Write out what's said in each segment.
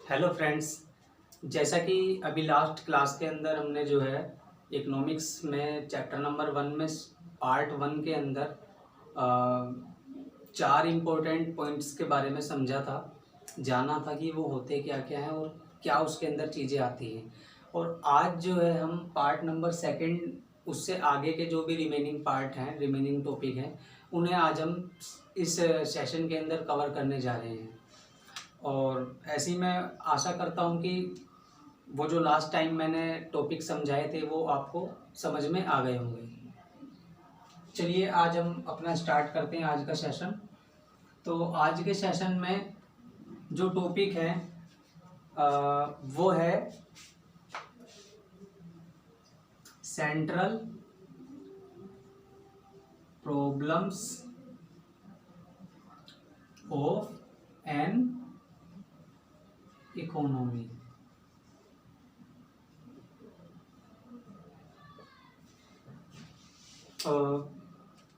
Hello friends. जैसा कि अभी लास्ट क्लास के अंदर हमने जो है इकोनॉमिक्स में चैप्टर नंबर 1 में पार्ट 1 के अंदर चार इम्पोर्टेंट पॉइंट्स के बारे में समझा था, जाना था कि वो होते क्या क्या हैं और क्या उसके अंदर चीज़ें आती हैं। और आज जो है हम पार्ट नंबर 2 उससे आगे के जो भी रिमेनिंग पार्ट हैं, रिमेनिंग टॉपिक हैं, उन्हें आज हम इस सेशन के अंदर कवर करने जा रहे हैं। और ऐसी मैं आशा करता हूँ कि वो जो लास्ट टाइम मैंने टॉपिक समझाए थे वो आपको समझ में आ गए होंगे। चलिए आज हम अपना स्टार्ट करते हैं आज का सेशन। तो आज के सेशन में जो टॉपिक है वो है central problems of an economy.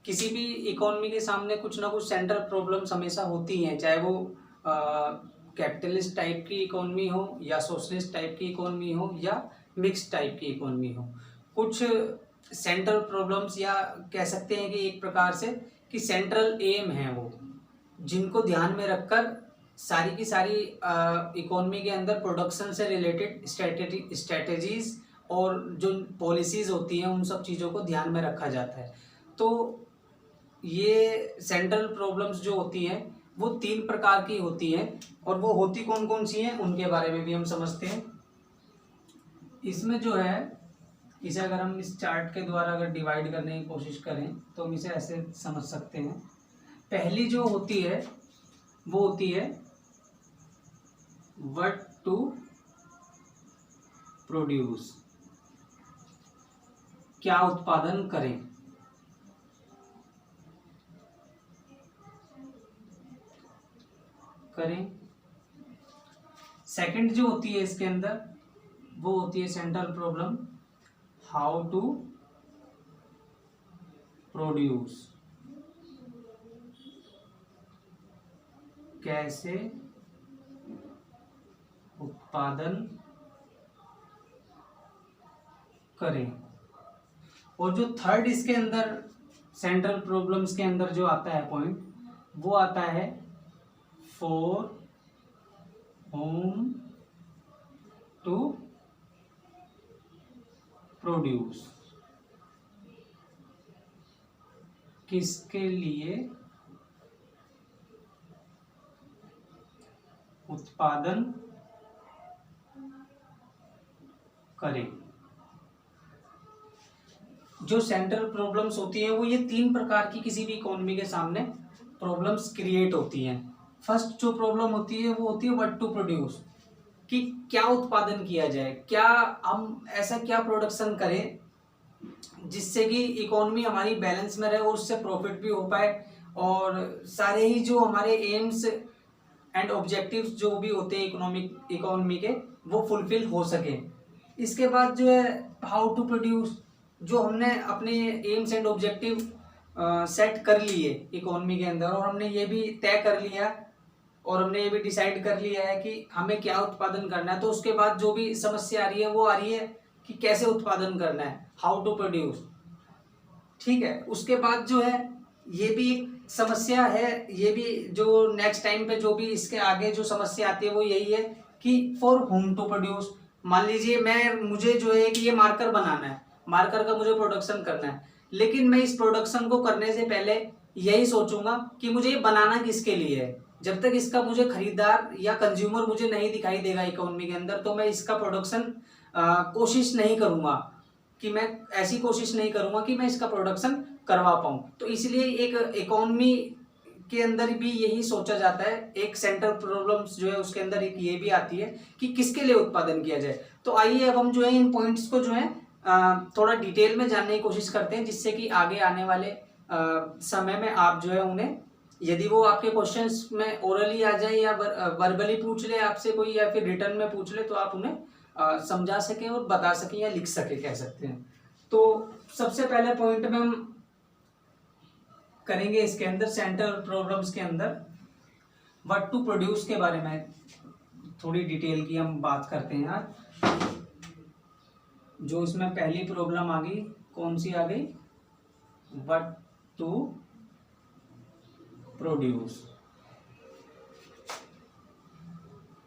किसी भी इकोनॉमी के सामने कुछ ना कुछ सेंट्रल प्रॉब्लम्स हमेशा होती हैं, चाहे वो कैपिटलिस्ट टाइप की इकोनॉमी हो या सोशलिस्ट टाइप की इकोनॉमी हो या मिक्स टाइप की इकोनॉमी हो। कुछ सेंट्रल प्रॉब्लम्स या कह सकते हैं कि एक प्रकार से कि सेंट्रल एम है वो, जिनको ध्यान में रखकर सारी की सारी इकोनॉमी के अंदर प्रोडक्शन से रिलेटेड स्ट्रेटेजीज और जो पॉलिसीज होती हैं उन सब चीज़ों को ध्यान में रखा जाता है। तो ये सेंट्रल प्रॉब्लम्स जो होती हैं वो 3 प्रकार की होती हैं, और वो होती कौन कौन सी हैं उनके बारे में भी हम समझते हैं। इसमें जो है इसे अगर हम इस चार्ट के द्वारा अगर डिवाइड करने की कोशिश करें तो हम इसे ऐसे समझ सकते हैं। पहली जो होती है वो होती है व्हाट टू प्रोड्यूस, क्या उत्पादन करें। सेकंड जो होती है इसके अंदर वो होती है central problem how to produce, कैसे उत्पादन करें। और जो थर्ड इसके अंदर सेंट्रल प्रॉब्लम्स के अंदर जो आता है पॉइंट, वो आता है फॉर होम टू प्रोड्यूस, किसके लिए उत्पादन करें। जो सेंट्रल प्रॉब्लम्स होती हैं वो ये 3 प्रकार की किसी भी इकोनॉमी के सामने प्रॉब्लम्स क्रिएट होती हैं। फर्स्ट जो प्रॉब्लम होती है वो होती है व्हाट टू प्रोड्यूस, कि क्या उत्पादन किया जाए, क्या हम ऐसा क्या प्रोडक्शन करें जिससे कि इकोनॉमी हमारी बैलेंस में रहे और उससे प्रॉफिट भी हो पाए और सारे ही जो हमारे एम्स एंड ऑब्जेक्टिव्स जो भी होते हैं इकोनॉमी के वो फुलफिल हो सके। इसके बाद जो है हाउ टू प्रोड्यूस, जो हमने अपने एम्स एंड ऑब्जेक्टिव सेट कर लिए इकोनॉमी के अंदर और हमने ये भी तय कर लिया और हमने ये भी डिसाइड कर लिया है कि हमें क्या उत्पादन करना है, तो उसके बाद जो भी समस्या आ रही है वो आ रही है कि कैसे उत्पादन करना है, हाउ टू प्रोड्यूस। ठीक है, उसके बाद जो है ये भी एक समस्या है, ये भी जो नेक्स्ट टाइम पे जो भी इसके आगे जो समस्या आती है वो यही है कि फॉर होम टू प्रोड्यूस। मान लीजिए मुझे जो है कि ये मार्कर बनाना है, मार्कर का मुझे प्रोडक्शन करना है, लेकिन मैं इस प्रोडक्शन को करने से पहले यही सोचूंगा कि मुझे ये बनाना किसके लिए है। जब तक इसका मुझे खरीदार या कंज्यूमर मुझे नहीं दिखाई देगा इकोनॉमी के अंदर, तो मैं इसका प्रोडक्शन कोशिश नहीं करूंगा, कि मैं ऐसी कोशिश नहीं करूंगा कि मैं इसका प्रोडक्शन करवा पाऊं। तो इसलिए एक इकोनॉमी के अंदर भी यही सोचा जाता है, एक सेंट्रल प्रॉब्लम्स जो है उसके अंदर एक ये भी आती है कि किसके लिए उत्पादन किया जाए। तो आइए अब हम जो है इन पॉइंट्स को जो है थोड़ा डिटेल में जानने की कोशिश करते हैं, जिससे कि आगे आने वाले समय में आप जो है उन्हें, यदि वो आपके क्वेश्चंस में ओरली आ जाए या वर्बली पूछ ले आपसे कोई या फिर रिटर्न में पूछ ले, तो आप उन्हें समझा सकें और बता सकें या लिख सके कह सकते हैं। तो सबसे पहले पॉइंट में हम करेंगे इसके अंदर सेंट्रल प्रॉब्लम्स के अंदर व्हाट टू प्रोड्यूस के बारे में। थोड़ी डिटेल की हम बात करते हैं यार। जो इसमें पहली प्रॉब्लम आ गई, कौन सी आ गई? व्हाट टू प्रोड्यूस,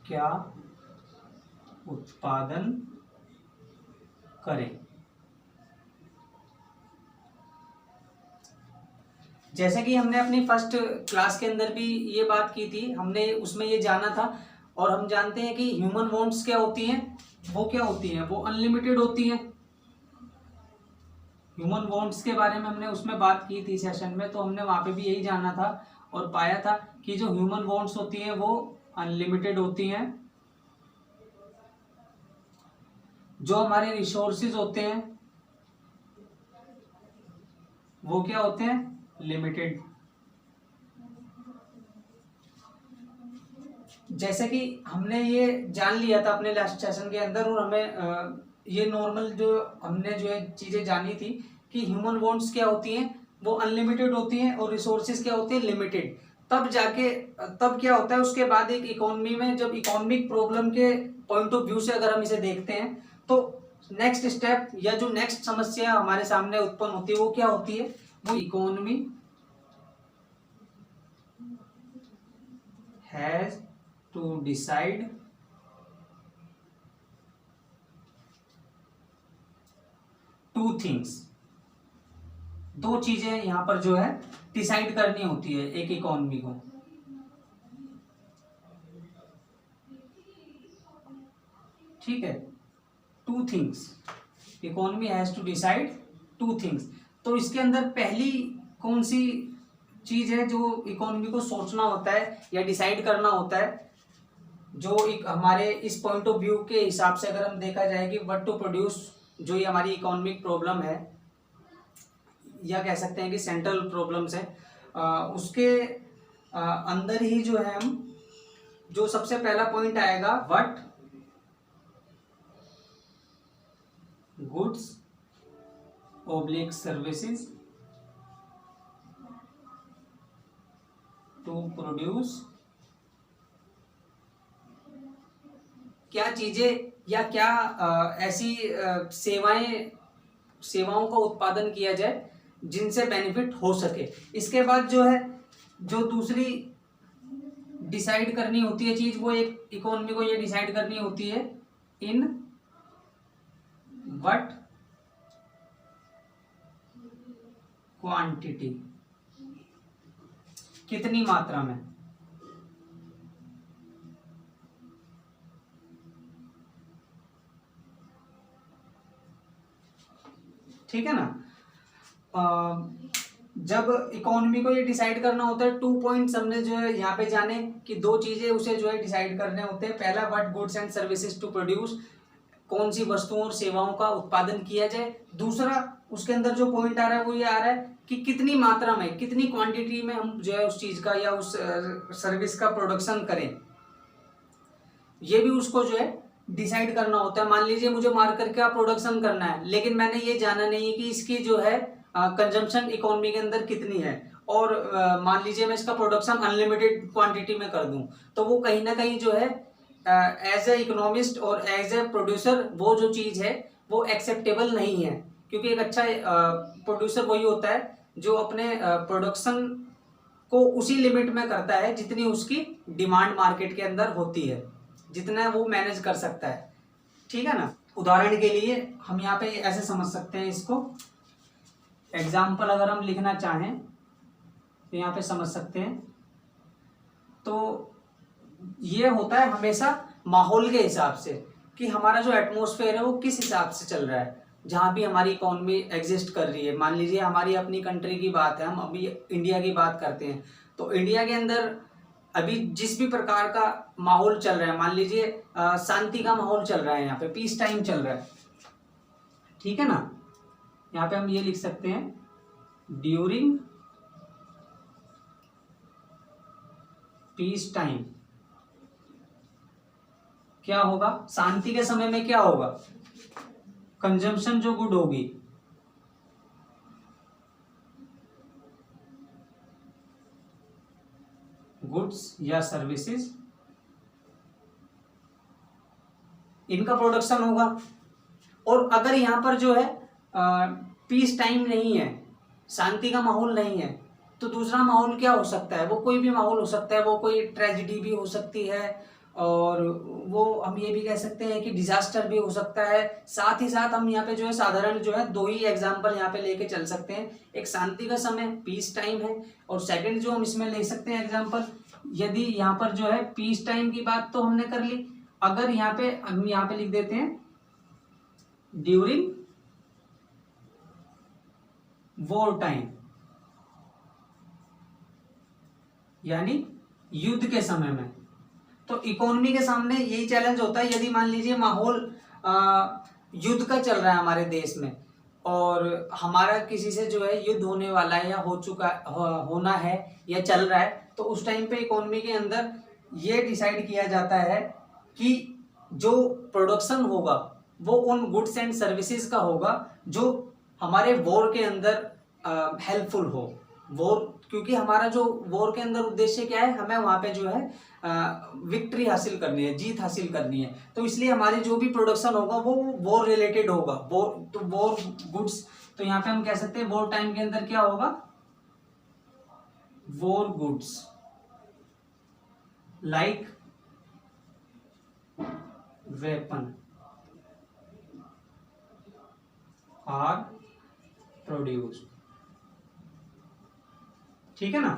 क्या उत्पादन करें। जैसे कि हमने अपनी फर्स्ट क्लास के अंदर भी ये बात की थी, हमने उसमें ये जाना था, और हम जानते हैं कि ह्यूमन वांट्स क्या होती हैं, वो क्या होती हैं, वो अनलिमिटेड होती हैं। ह्यूमन वांट्स के बारे में हमने उसमें बात की थी सेशन में, तो हमने वहाँ पे भी यही जाना था और पाया था कि जो ह्यूमन वांट्स होती हैं वो अनलिमिटेड होती हैं। जो हमारे रिसोर्सेज होते हैं वो क्या होते हैं? लिमिटेड। जैसे कि हमने ये जान लिया था अपने लास्ट सेशन के अंदर, और हमें ये नॉर्मल जो हमने जो है चीजें जानी थी कि ह्यूमन वांट्स क्या होती हैं, वो अनलिमिटेड होती हैं, और रिसोर्सेज क्या होते हैं? लिमिटेड। तब जाके तब क्या होता है उसके बाद एक इकोनॉमी में, जब इकोनॉमिक प्रॉब्लम के पॉइंट ऑफ व्यू से अगर हम इसे देखते हैं, तो नेक्स्ट स्टेप या जो नेक्स्ट समस्या हमारे सामने उत्पन्न होती है वो क्या होती है? वो economy has to decide two things. दो चीजें यहां पर जो है डिसाइड करनी होती है एक इकोनॉमी को। ठीक है, two things, economy has to decide two things. तो इसके अंदर पहली कौन सी चीज है जो इकोनॉमी को सोचना होता है या डिसाइड करना होता है? जो एक हमारे इस पॉइंट ऑफ व्यू के हिसाब से अगर हम देखा जाए कि व्हाट टू प्रोड्यूस, जो ये हमारी इकोनॉमिक प्रॉब्लम है, या कह सकते हैं कि सेंट्रल प्रॉब्लम्स है, उसके अंदर ही जो है हम, जो सबसे पहला पॉइंट आएगा, what goods oblique services to produce. क्या चीजें या क्या ऐसी सेवाओं का उत्पादन किया जाए जिनसे बेनिफिट हो सके। इसके बाद जो है, जो दूसरी डिसाइड करनी होती है चीज, वो एक इकोनॉमी को ये डिसाइड करनी होती है, इन व्हाट क्वांटिटी, कितनी मात्रा में। ठीक है ना? जब इकोनॉमी को ये डिसाइड करना होता है, 2 पॉइंट्स हमने जो है यहाँ पे जाने कि दो चीजें उसे जो है डिसाइड करने होते हैं। पहला, what goods and services to produce, कौन सी वस्तुओं और सेवाओं का उत्पादन किया जाए। दूसरा, उसके अंदर जो पॉइंट आ रहा है वो ये आ रहा है कि कितनी मात्रा में, कितनी क्वांटिटी में हम जो है उस चीज का या उस सर्विस का प्रोडक्शन करें। ये भी उसको जो है डिसाइड करना होता है। मान लीजिए मुझे मार्कर का प्रोडक्शन करना है, लेकिन मैंने ये जाना नहीं है कि इसकी जो है कंजम्पशन इकोनॉमी के अंदर कितनी है, और मान लीजिए मैं इसका प्रोडक्शन अनलिमिटेड क्वांटिटी में कर दूं, तो वो कहीं ना कहीं जो है एज ए इकोनॉमिस्ट और एज ए प्रोड्यूसर वो जो चीज है वो एक्सेप्टेबल नहीं है। क्योंकि एक अच्छा प्रोड्यूसर वही होता है जो अपने प्रोडक्शन को उसी लिमिट में करता है जितनी उसकी डिमांड मार्केट के अंदर होती है, जितना वो मैनेज कर सकता है। ठीक है ना? उदाहरण के लिए हम यहाँ पे ऐसे समझ सकते हैं इसको, एग्जाम्पल अगर हम लिखना चाहें तो यहाँ पे समझ सकते हैं। तो ये होता है हमेशा माहौल के हिसाब से कि हमारा जो एटमॉस्फेयर है वो किस हिसाब से चल रहा है, जहाँ भी हमारी इकोनॉमी एग्जिस्ट कर रही है। मान लीजिए हमारी अपनी कंट्री की बात है, हम अभी इंडिया की बात करते हैं, तो इंडिया के अंदर अभी जिस भी प्रकार का माहौल चल रहा है, मान लीजिए शांति का माहौल चल रहा है, यहाँ पे पीस टाइम चल रहा है। ठीक है ना? यहाँ पे हम ये लिख सकते हैं, ड्यूरिंग पीस टाइम क्या होगा, शांति के समय में क्या होगा, कंजम्पशन जो गुड होगी गुड्स या सर्विसेज इनका प्रोडक्शन होगा। और अगर यहाँ पर जो है पीस टाइम नहीं है, शांति का माहौल नहीं है, तो दूसरा माहौल क्या हो सकता है? वो कोई भी माहौल हो सकता है, वो कोई ट्रेजिडी भी हो सकती है, और वो हम ये भी कह सकते हैं कि डिजास्टर भी हो सकता है। साथ ही साथ हम यहाँ पे जो है साधारण जो है 2 ही एग्जांपल यहाँ पे लेके चल सकते हैं। एक शांति का समय, पीस टाइम है, और सेकंड जो हम इसमें ले सकते हैं एग्जांपल, यदि यहाँ पर जो है पीस टाइम की बात तो हमने कर ली, अगर यहाँ पे हम यहाँ पे लिख देते हैं ड्यूरिंग वॉर टाइम, यानी युद्ध के समय में, तो इकोनॉमी के सामने यही चैलेंज होता है। यदि मान लीजिए माहौल युद्ध का चल रहा है हमारे देश में, और हमारा किसी से जो है युद्ध होने वाला है, या हो चुका होना है, या चल रहा है, तो उस टाइम पे इकोनॉमी के अंदर ये डिसाइड किया जाता है कि जो प्रोडक्शन होगा वो उन गुड्स एंड सर्विसेज का होगा जो हमारे वॉर के अंदर हेल्पफुल हो। वॉर, क्योंकि हमारा जो वॉर के अंदर उद्देश्य क्या है, हमें वहां पे जो है विक्ट्री हासिल करनी है, जीत हासिल करनी है, तो इसलिए हमारी जो भी प्रोडक्शन होगा वो वॉर रिलेटेड होगा। वॉर तो वॉर गुड्स, तो यहाँ पे हम कह सकते हैं वॉर टाइम के अंदर क्या होगा, war goods like weapon are produced. ठीक है ना।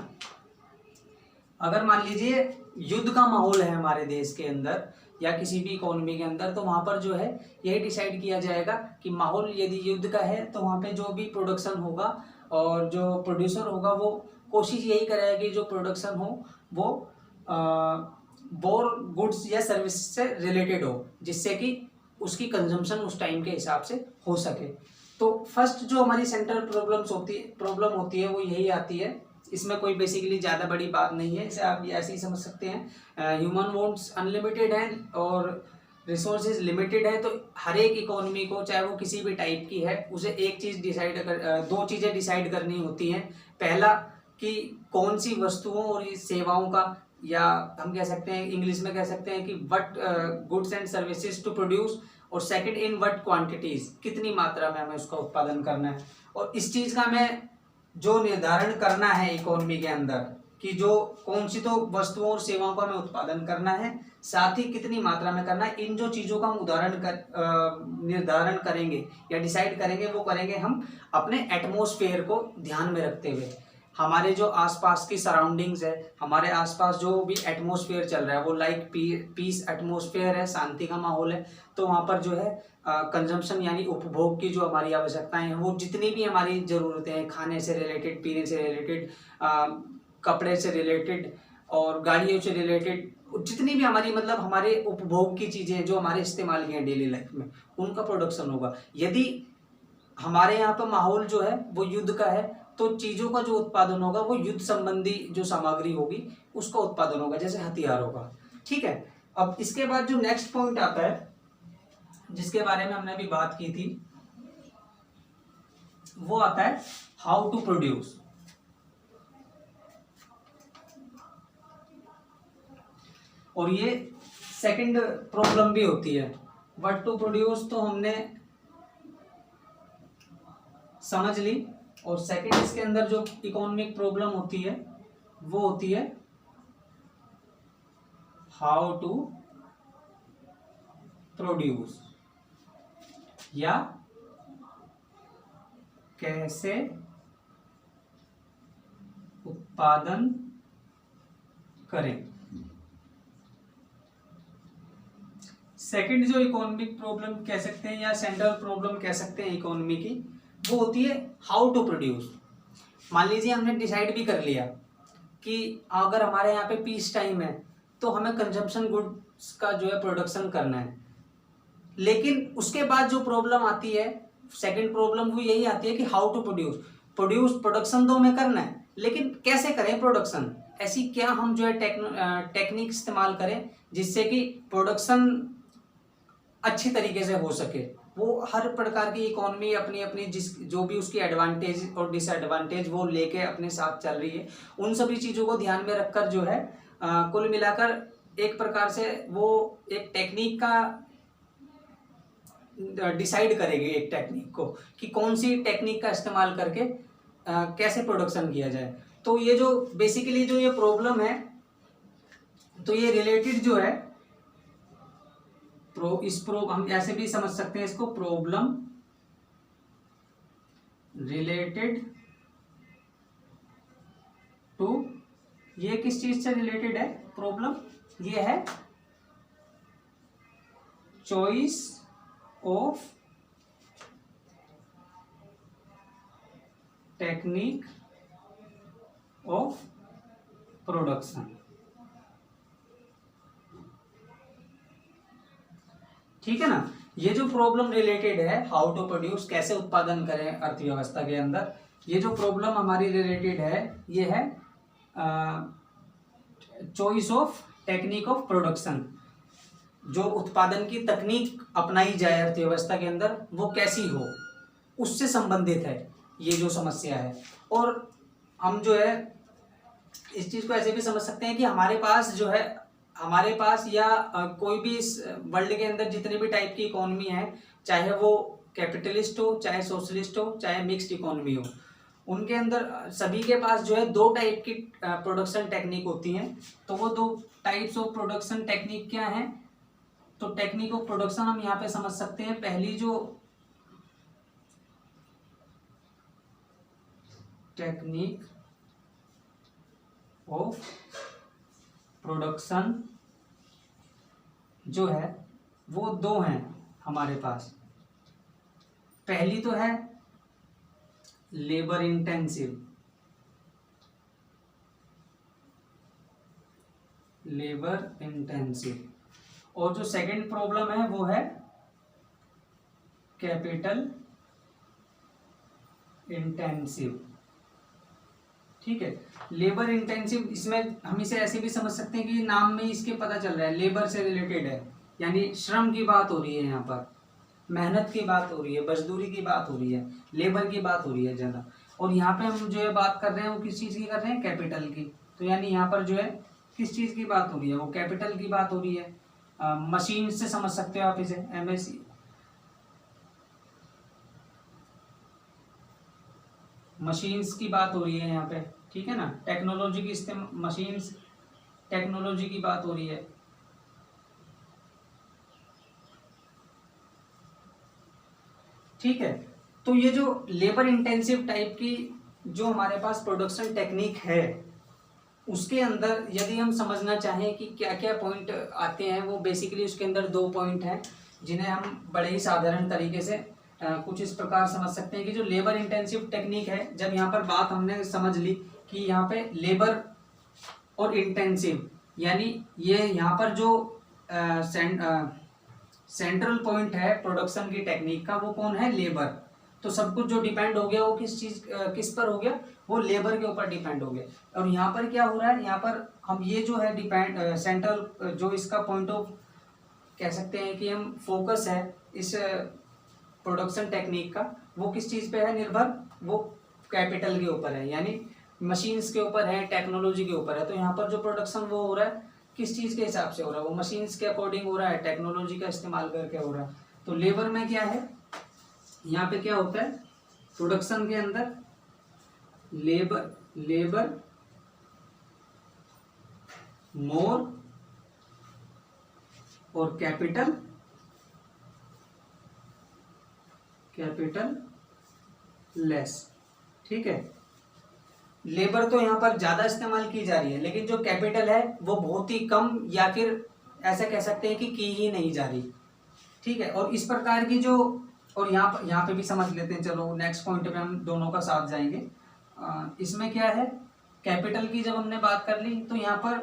अगर मान लीजिए युद्ध का माहौल है हमारे देश के अंदर या किसी भी इकोनॉमी के अंदर, तो वहां पर जो है यही डिसाइड किया जाएगा कि माहौल यदि युद्ध का है तो वहां पे जो भी प्रोडक्शन होगा और जो प्रोड्यूसर होगा वो कोशिश यही करेगा कि जो प्रोडक्शन हो वो वॉर गुड्स या सर्विस से रिलेटेड हो, जिससे कि उसकी कंजम्पशन उस टाइम के हिसाब से हो सके। तो फर्स्ट जो हमारी सेंट्रल प्रॉब्लम होती है वो यही आती है। इसमें कोई बेसिकली ज़्यादा बड़ी बात नहीं है, इसे आप ऐसे ही समझ सकते हैं। ह्यूमन वांट्स अनलिमिटेड हैं और रिसोर्सेज लिमिटेड है, तो हर एक इकोनॉमी को, चाहे वो किसी भी टाइप की है, उसे एक चीज़ दो चीज़ें डिसाइड करनी होती हैं। पहला कि कौन सी वस्तुओं और सेवाओं का, या हम कह सकते हैं इंग्लिश में कह सकते हैं कि what goods and services to produce, और सेकंड इन व्हाट क्वांटिटीज, कितनी मात्रा में हमें उसका उत्पादन करना है। और इस चीज़ का हमें जो निर्धारण करना है इकोनॉमी के अंदर कि जो कौन सी तो वस्तुओं और सेवाओं का हमें उत्पादन करना है, साथ ही कितनी मात्रा में करना है, इन जो चीज़ों का हम निर्धारण करेंगे या डिसाइड करेंगे, वो करेंगे हम अपने एटमॉस्फेयर को ध्यान में रखते हुए। हमारे जो आसपास की सराउंडिंग्स है, हमारे आसपास जो भी एटमॉस्फेयर चल रहा है वो लाइक पीस एटमॉस्फेयर है, शांति का माहौल है, तो वहाँ पर जो है कंजम्पशन यानी उपभोग की जो हमारी आवश्यकताएं हैं, वो जितनी भी हमारी ज़रूरतें हैं, खाने से रिलेटेड, पीने से रिलेटेड, कपड़े से रिलेटेड और गाड़ियों से रिलेटेड, जितनी भी हमारी मतलब हमारे उपभोग की चीज़ें जो हमारे इस्तेमाल की हैं डेली लाइफ में, उनका प्रोडक्शन होगा। यदि हमारे यहाँ पर माहौल जो है वो युद्ध का है, तो चीज़ों का जो उत्पादन होगा वो युद्ध संबंधी जो सामग्री होगी उसका उत्पादन होगा, जैसे हथियारों का। ठीक है। अब इसके बाद जो नेक्स्ट पॉइंट आता है जिसके बारे में हमने अभी बात की थी, वो आता है हाउ टू प्रोड्यूस। और ये सेकंड प्रॉब्लम भी होती है। व्हाट टू प्रोड्यूस तो हमने समझ ली, और सेकंड इसके अंदर जो इकोनॉमिक प्रॉब्लम होती है वो होती है हाउ टू प्रोड्यूस, या कैसे उत्पादन करें। सेकंड जो इकोनॉमिक प्रॉब्लम कह सकते हैं या सेंट्रल प्रॉब्लम कह सकते हैं इकोनॉमी की, वो होती है हाउ टू प्रोड्यूस। मान लीजिए हमने डिसाइड भी कर लिया कि अगर हमारे यहाँ पे पीस टाइम है तो हमें कंजम्पशन गुड्स का जो है प्रोडक्शन करना है, लेकिन उसके बाद जो प्रॉब्लम आती है, सेकंड प्रॉब्लम वो यही आती है कि हाउ टू प्रोडक्शन तो हमें करना है, लेकिन कैसे करें प्रोडक्शन, ऐसी क्या हम जो है टेक्निक इस्तेमाल करें जिससे कि प्रोडक्शन अच्छी तरीके से हो सके। वो हर प्रकार की इकोनॉमी अपनी अपनी जो भी उसकी एडवांटेज और डिसएडवांटेज वो लेके अपने साथ चल रही है, उन सभी चीज़ों को ध्यान में रखकर जो है कुल मिलाकर एक प्रकार से वो एक टेक्निक का डिसाइड करेगी एक टेक्निक को कि कौन सी टेक्निक का इस्तेमाल करके कैसे प्रोडक्शन किया जाए। तो ये जो बेसिकली जो ये प्रॉब्लम है, तो ये रिलेटेड जो है हम ऐसे भी समझ सकते हैं इसको, प्रॉब्लम रिलेटेड टू, ये किस चीज से रिलेटेड है प्रॉब्लम, ये है choice of technique of production. ठीक है ना। ये जो प्रॉब्लम रिलेटेड है हाउ टू प्रोड्यूस, कैसे उत्पादन करें अर्थव्यवस्था के अंदर, ये जो प्रॉब्लम हमारी रिलेटेड है ये है choice of technique of production. जो उत्पादन की तकनीक अपनाई जाए अर्थव्यवस्था के अंदर वो कैसी हो, उससे संबंधित है ये जो समस्या है। और हम जो है इस चीज को ऐसे भी समझ सकते हैं कि हमारे पास जो है, हमारे पास या कोई भी इस वर्ल्ड के अंदर जितने भी टाइप की इकोनॉमी है, चाहे वो कैपिटलिस्ट हो, चाहे सोशलिस्ट हो, चाहे मिक्स्ड इकोनॉमी हो, उनके अंदर सभी के पास जो है दो टाइप की प्रोडक्शन टेक्निक होती हैं। तो वो दो टाइप्स ऑफ प्रोडक्शन टेक्निक क्या हैं, तो टेक्निक ऑफ प्रोडक्शन हम यहाँ पे समझ सकते हैं। पहली जो टेक्निक ऑफ प्रोडक्शन जो है वो दो हैं हमारे पास। पहली तो है लेबर इंटेंसिव, लेबर इंटेंसिव, और जो सेकंड प्रॉब्लम है वो है कैपिटल इंटेंसिव। ठीक है, लेबर इंटेंसिव, इसमें हम इसे ऐसे भी समझ सकते हैं कि नाम में इसके पता चल रहा है लेबर से रिलेटेड है, यानी श्रम की बात हो रही है, यहाँ पर मेहनत की बात हो रही है, मजदूरी की बात हो रही है, लेबर की बात हो रही है ज़्यादा। और यहाँ पे हम जो है बात कर रहे हैं वो किस चीज़ की कर रहे हैं, कैपिटल की। तो यानी यहाँ पर जो है किस चीज़ की बात हो रही है, वो कैपिटल की बात हो रही है। मशीन से समझ सकते हो आप इसे, एमएससी, मशीन्स की बात हो रही है यहाँ पे। ठीक है ना, टेक्नोलॉजी की इस्तेमाल, मशीन्स टेक्नोलॉजी की बात हो रही है। ठीक है, तो ये जो लेबर इंटेंसिव टाइप की जो हमारे पास प्रोडक्शन टेक्निक है, उसके अंदर यदि हम समझना चाहें कि क्या क्या पॉइंट आते हैं, वो बेसिकली उसके अंदर दो पॉइंट हैं जिन्हें हम बड़े ही साधारण तरीके से कुछ इस प्रकार समझ सकते हैं कि जो लेबर इंटेंसिव टेक्निक है, जब यहाँ पर बात हमने समझ ली कि यहाँ पे लेबर और इंटेंसिव, यानी ये यहाँ पर जो सेंट्रल पॉइंट है प्रोडक्शन की टेक्निक का, वो कौन है, लेबर। तो सब कुछ जो डिपेंड हो गया वो किस पर हो गया, वो लेबर के ऊपर डिपेंड हो गया। और यहाँ पर क्या हो रहा है, यहाँ पर हम ये जो है डिपेंड सेंट्रल जो इसका पॉइंट ऑफ कह सकते हैं कि हम फोकस है इस प्रोडक्शन टेक्निक का, वो किस चीज़ पे है निर्भर, वो कैपिटल के ऊपर है, यानी मशीन्स के ऊपर है, टेक्नोलॉजी के ऊपर है। तो यहाँ पर जो प्रोडक्शन वो हो रहा है किस चीज़ के हिसाब से हो रहा है, वो मशीन्स के अकॉर्डिंग हो रहा है, टेक्नोलॉजी का इस्तेमाल करके हो रहा है। तो लेबर में क्या है, यहाँ पे क्या होता है प्रोडक्शन के अंदर, लेबर मोर और कैपिटल लेस। ठीक है, लेबर तो यहाँ पर ज्यादा इस्तेमाल की जा रही है, लेकिन जो कैपिटल है वो बहुत ही कम, या फिर ऐसा कह सकते हैं कि की ही नहीं जा रही। ठीक है, और इस प्रकार की जो, और यहाँ पे भी समझ लेते हैं, चलो नेक्स्ट पॉइंट पे हम दोनों का साथ जाएंगे। इसमें क्या है, कैपिटल की जब हमने बात कर ली, तो यहाँ पर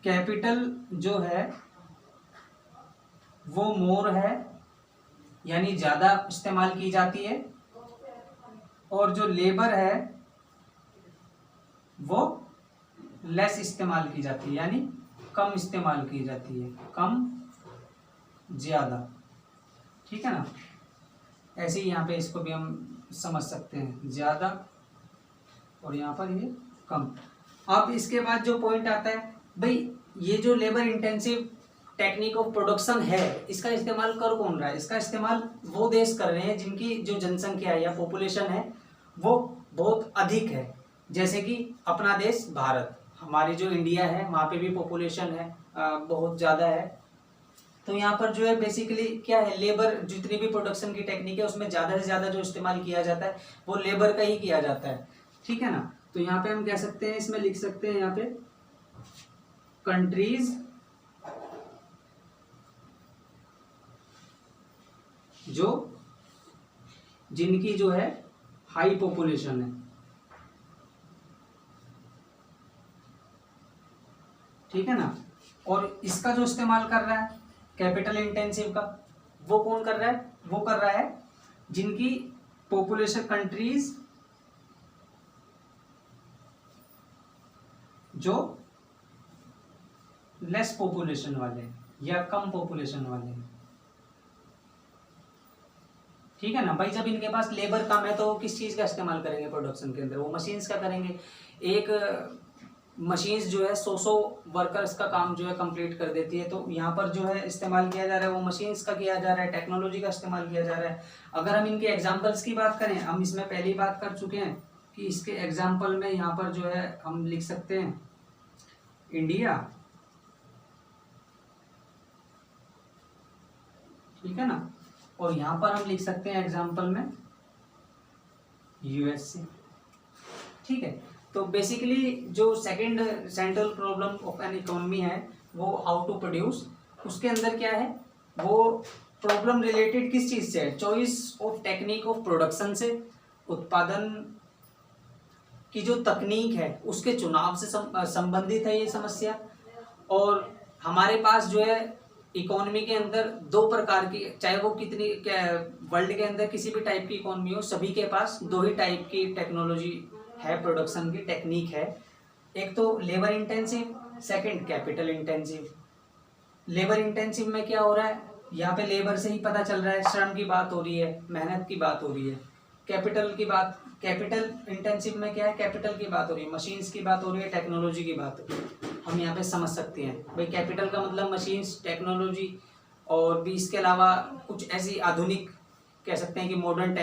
कैपिटल जो है वो मोर है, यानी ज़्यादा इस्तेमाल की जाती है, और जो लेबर है वो लेस इस्तेमाल की जाती है, यानी कम इस्तेमाल की जाती है, कम ज़्यादा। ठीक है ना, ऐसे ही यहाँ पे इसको भी हम समझ सकते हैं, ज़्यादा और यहाँ पर ये कम। अब इसके बाद जो पॉइंट आता है भाई, ये जो labour intensive technique of production है, इसका इस्तेमाल कर कौन रहा है? इसका इस्तेमाल वो देश कर रहे हैं जिनकी जो जनसंख्या है या पॉपुलेशन है वो बहुत अधिक है। जैसे कि अपना देश भारत, हमारी जो इंडिया है वहाँ पे भी पॉपुलेशन है बहुत ज़्यादा है। तो यहाँ पर जो है बेसिकली क्या है, लेबर, जितनी भी प्रोडक्शन की टेक्निक है उसमें ज़्यादा से ज़्यादा जो इस्तेमाल किया जाता है वो लेबर का ही किया जाता है, ठीक है ना। तो यहाँ पे हम कह सकते हैं, इसमें लिख सकते हैं यहाँ पे कंट्रीज जो जिनकी जो है हाई पॉपुलेशन है, ठीक है ना। और इसका जो इस्तेमाल कर रहा है कैपिटल इंटेंसिव का, वो कौन कर रहा है? वो कर रहा है जिनकी पॉपुलेशन, कंट्रीज जो लेस पॉपुलेशन वाले या कम पॉपुलेशन वाले, ठीक है ना भाई। जब इनके पास लेबर कम है तो वो किस चीज़ का इस्तेमाल करेंगे प्रोडक्शन के अंदर? वो मशीन्स का करेंगे। एक मशीन्स जो है 100 वर्कर्स का काम जो है कंप्लीट कर देती है। तो यहाँ पर जो है इस्तेमाल किया जा रहा है वो मशीन्स का किया जा रहा है, टेक्नोलॉजी का इस्तेमाल किया जा रहा है। अगर हम इनके एग्जाम्पल्स की बात करें, हम इसमें पहली बात कर चुके हैं कि इसके एग्जाम्पल में यहाँ पर जो है हम लिख सकते हैं इंडिया, ठीक है ना। और यहाँ पर हम लिख सकते हैं एग्जाम्पल में यूएसए, ठीक है। तो बेसिकली जो second central problem of an economy है वो हाउ टू प्रोड्यूस, उसके अंदर क्या है, वो प्रॉब्लम रिलेटेड किस चीज़ से है? Choice of technique of production से, उत्पादन की जो तकनीक है उसके चुनाव से संबंधित है ये समस्या। और हमारे पास जो है इकोनॉमी के अंदर दो प्रकार की, चाहे वो कितनी वर्ल्ड के अंदर किसी भी टाइप की इकोनॉमी हो, सभी के पास दो ही टाइप की टेक्नोलॉजी है, प्रोडक्शन की टेक्निक है। एक तो labour intensive, second capital intensive. Labour intensive में क्या हो रहा है, यहाँ पे लेबर से ही पता चल रहा है, श्रम की बात हो रही है, मेहनत की बात हो रही है। कैपिटल की बात, कैपिटल इंटेंसिव में क्या है, कैपिटल की बात हो रही है, मशीन्स की बात हो रही है, टेक्नोलॉजी की बात हो रही है। हम यहाँ पे समझ सकते हैं भाई कैपिटल का मतलब मशीन्स, टेक्नोलॉजी, और भी इसके अलावा कुछ ऐसी आधुनिक कह सकते हैं कि मॉडर्न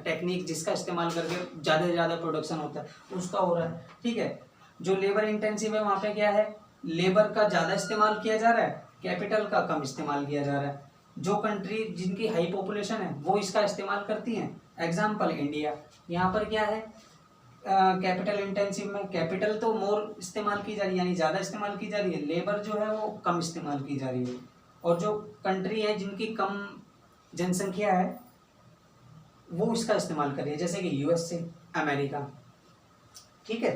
टेक्निक जिसका इस्तेमाल करके ज़्यादा से ज़्यादा प्रोडक्शन होता है, उसका हो रहा है, ठीक है। जो लेबर इंटेंसिव है वहाँ पे क्या है, लेबर का ज़्यादा इस्तेमाल किया जा रहा है, कैपिटल का कम इस्तेमाल किया जा रहा है। जो कंट्री जिनकी हाई पॉपुलेशन है वो इसका इस्तेमाल करती हैं, एग्जाम्पल इंडिया। यहाँ पर क्या है, कैपिटल इंटेंसिव में कैपिटल तो मोर इस्तेमाल की जा रही है, यानी ज़्यादा इस्तेमाल की जा रही है, लेबर जो है वो कम इस्तेमाल की जा रही है। और जो कंट्री है जिनकी कम जनसंख्या है वो इसका इस्तेमाल कर रही है, जैसे कि यूएसए, अमेरिका, ठीक है।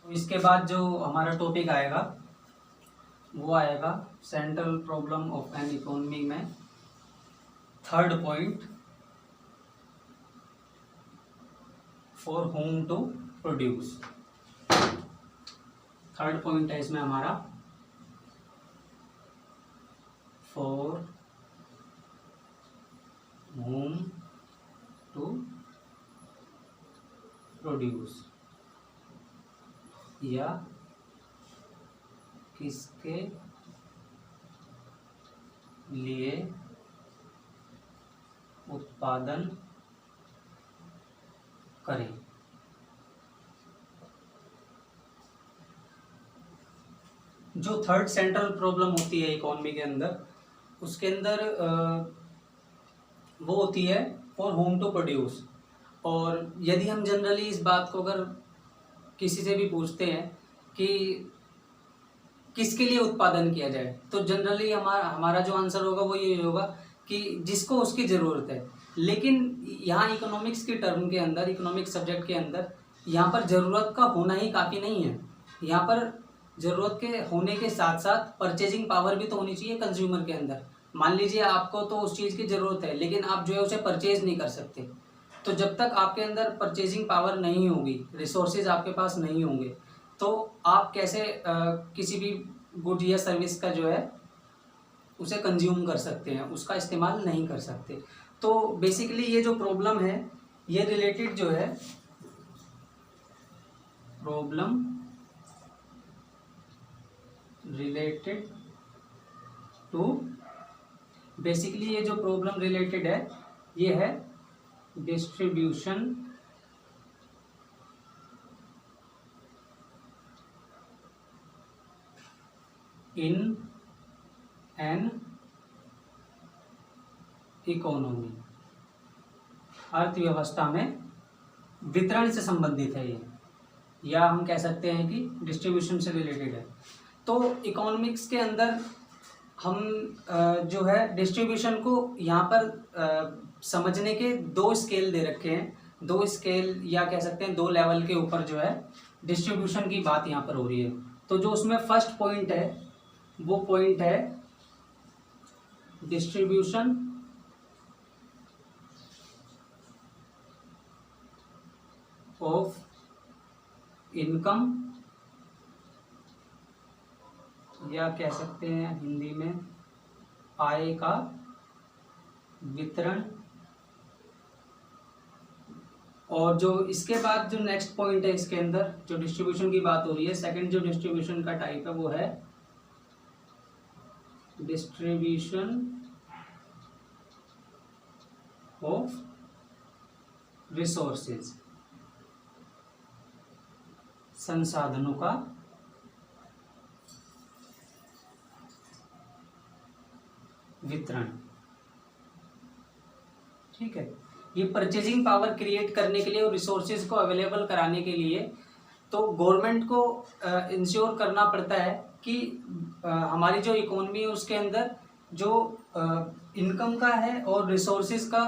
तो इसके बाद जो हमारा टॉपिक आएगा वो आएगा central problem of an economy में third point, for home to produce. Third point है इसमें हमारा फॉर होम टू प्रोड्यूस, या किसके लिए उत्पादन करें। जो थर्ड सेंट्रल प्रॉब्लम होती है इकोनॉमी के अंदर, उसके अंदर वो होती है फॉर होम टू प्रोड्यूस। और यदि हम जनरली इस बात को अगर किसी से भी पूछते हैं कि किसके लिए उत्पादन किया जाए, तो जनरली हमारा जो आंसर होगा वो ये होगा कि जिसको उसकी ज़रूरत है। लेकिन यहाँ इकोनॉमिक्स के टर्म के अंदर, इकोनॉमिक्स सब्जेक्ट के अंदर, यहाँ पर ज़रूरत का होना ही काफ़ी नहीं है। यहाँ पर ज़रूरत के होने के साथ साथ परचेजिंग पावर भी तो होनी चाहिए कंज्यूमर के अंदर। मान लीजिए आपको तो उस चीज़ की ज़रूरत है लेकिन आप जो है उसे परचेज नहीं कर सकते, तो जब तक आपके अंदर परचेजिंग पावर नहीं होगी, रिसोर्सेज आपके पास नहीं होंगे, तो आप कैसे किसी भी गुड या सर्विस का जो है उसे कंज्यूम कर सकते हैं, उसका इस्तेमाल नहीं कर सकते। तो बेसिकली ये जो प्रॉब्लम है ये रिलेटेड जो है प्रॉब्लम रिलेटेड टू, बेसिकली ये जो प्रॉब्लम रिलेटेड है ये है डिस्ट्रीब्यूशन इन एन इकोनॉमी, अर्थव्यवस्था में वितरण से संबंधित है ये, या हम कह सकते हैं कि डिस्ट्रीब्यूशन से रिलेटेड है। तो इकोनॉमिक्स के अंदर हम जो है डिस्ट्रीब्यूशन को यहाँ पर समझने के दो स्केल दे रखे हैं, दो स्केल या कह सकते हैं दो लेवल के ऊपर जो है डिस्ट्रीब्यूशन की बात यहाँ पर हो रही है। तो जो उसमें फर्स्ट पॉइंट है वो पॉइंट है डिस्ट्रीब्यूशन ऑफ इनकम, या कह सकते हैं हिंदी में आय का वितरण। और जो इसके बाद जो नेक्स्ट पॉइंट है इसके अंदर जो डिस्ट्रीब्यूशन की बात हो रही है, सेकंड जो डिस्ट्रीब्यूशन का टाइप है वो है डिस्ट्रीब्यूशन ऑफ रिसोर्सेज, संसाधनों का वितरण। ठीक है, ये परचेजिंग पावर क्रिएट करने के लिए और रिसोर्सेज को अवेलेबल कराने के लिए तो गवर्नमेंट को इंश्योर करना पड़ता है कि हमारी जो इकोनॉमी है उसके अंदर जो इनकम का है और रिसोर्सेज का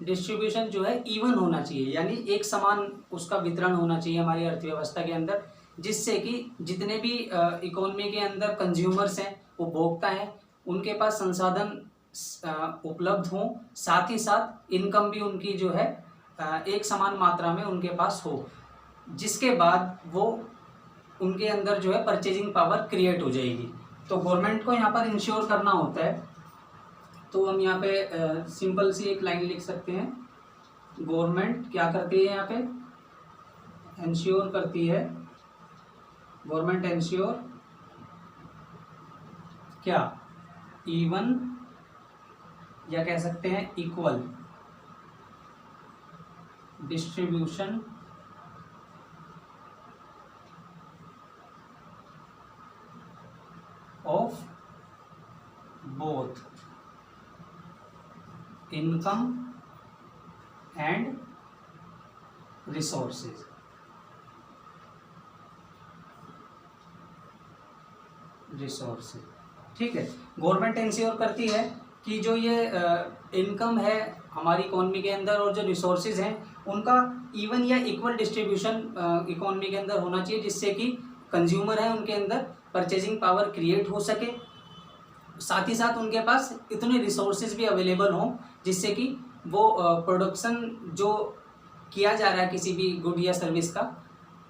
डिस्ट्रीब्यूशन जो है इवन होना चाहिए, यानी एक समान उसका वितरण होना चाहिए हमारी अर्थव्यवस्था के अंदर, जिससे कि जितने भी इकोनॉमी के अंदर कंज्यूमर्स हैं, उपभोक्ता हैं, उनके पास संसाधन उपलब्ध हों, साथ ही साथ इनकम भी उनकी जो है एक समान मात्रा में उनके पास हो, जिसके बाद वो उनके अंदर जो है परचेजिंग पावर क्रिएट हो जाएगी। तो गवर्नमेंट को यहाँ पर इंश्योर करना होता है। तो हम यहाँ पे सिंपल सी एक लाइन लिख सकते हैं, गवर्नमेंट क्या करती है, यहाँ पे इंश्योर करती है, गवर्नमेंट इंश्योर क्या, इवन या कह सकते हैं equal distribution of both income and resources. ठीक है, गवर्नमेंट इंश्योर करती है कि जो ये इनकम है हमारी इकोनॉमी के अंदर और जो रिसोर्सेज हैं उनका इवन या इक्वल डिस्ट्रीब्यूशन इकोनॉमी के अंदर होना चाहिए, जिससे कि कंज्यूमर है उनके अंदर परचेजिंग पावर क्रिएट हो सके, साथ ही साथ उनके पास इतने रिसोर्सेज भी अवेलेबल हों जिससे कि वो प्रोडक्शन जो किया जा रहा है किसी भी गुड या सर्विस का,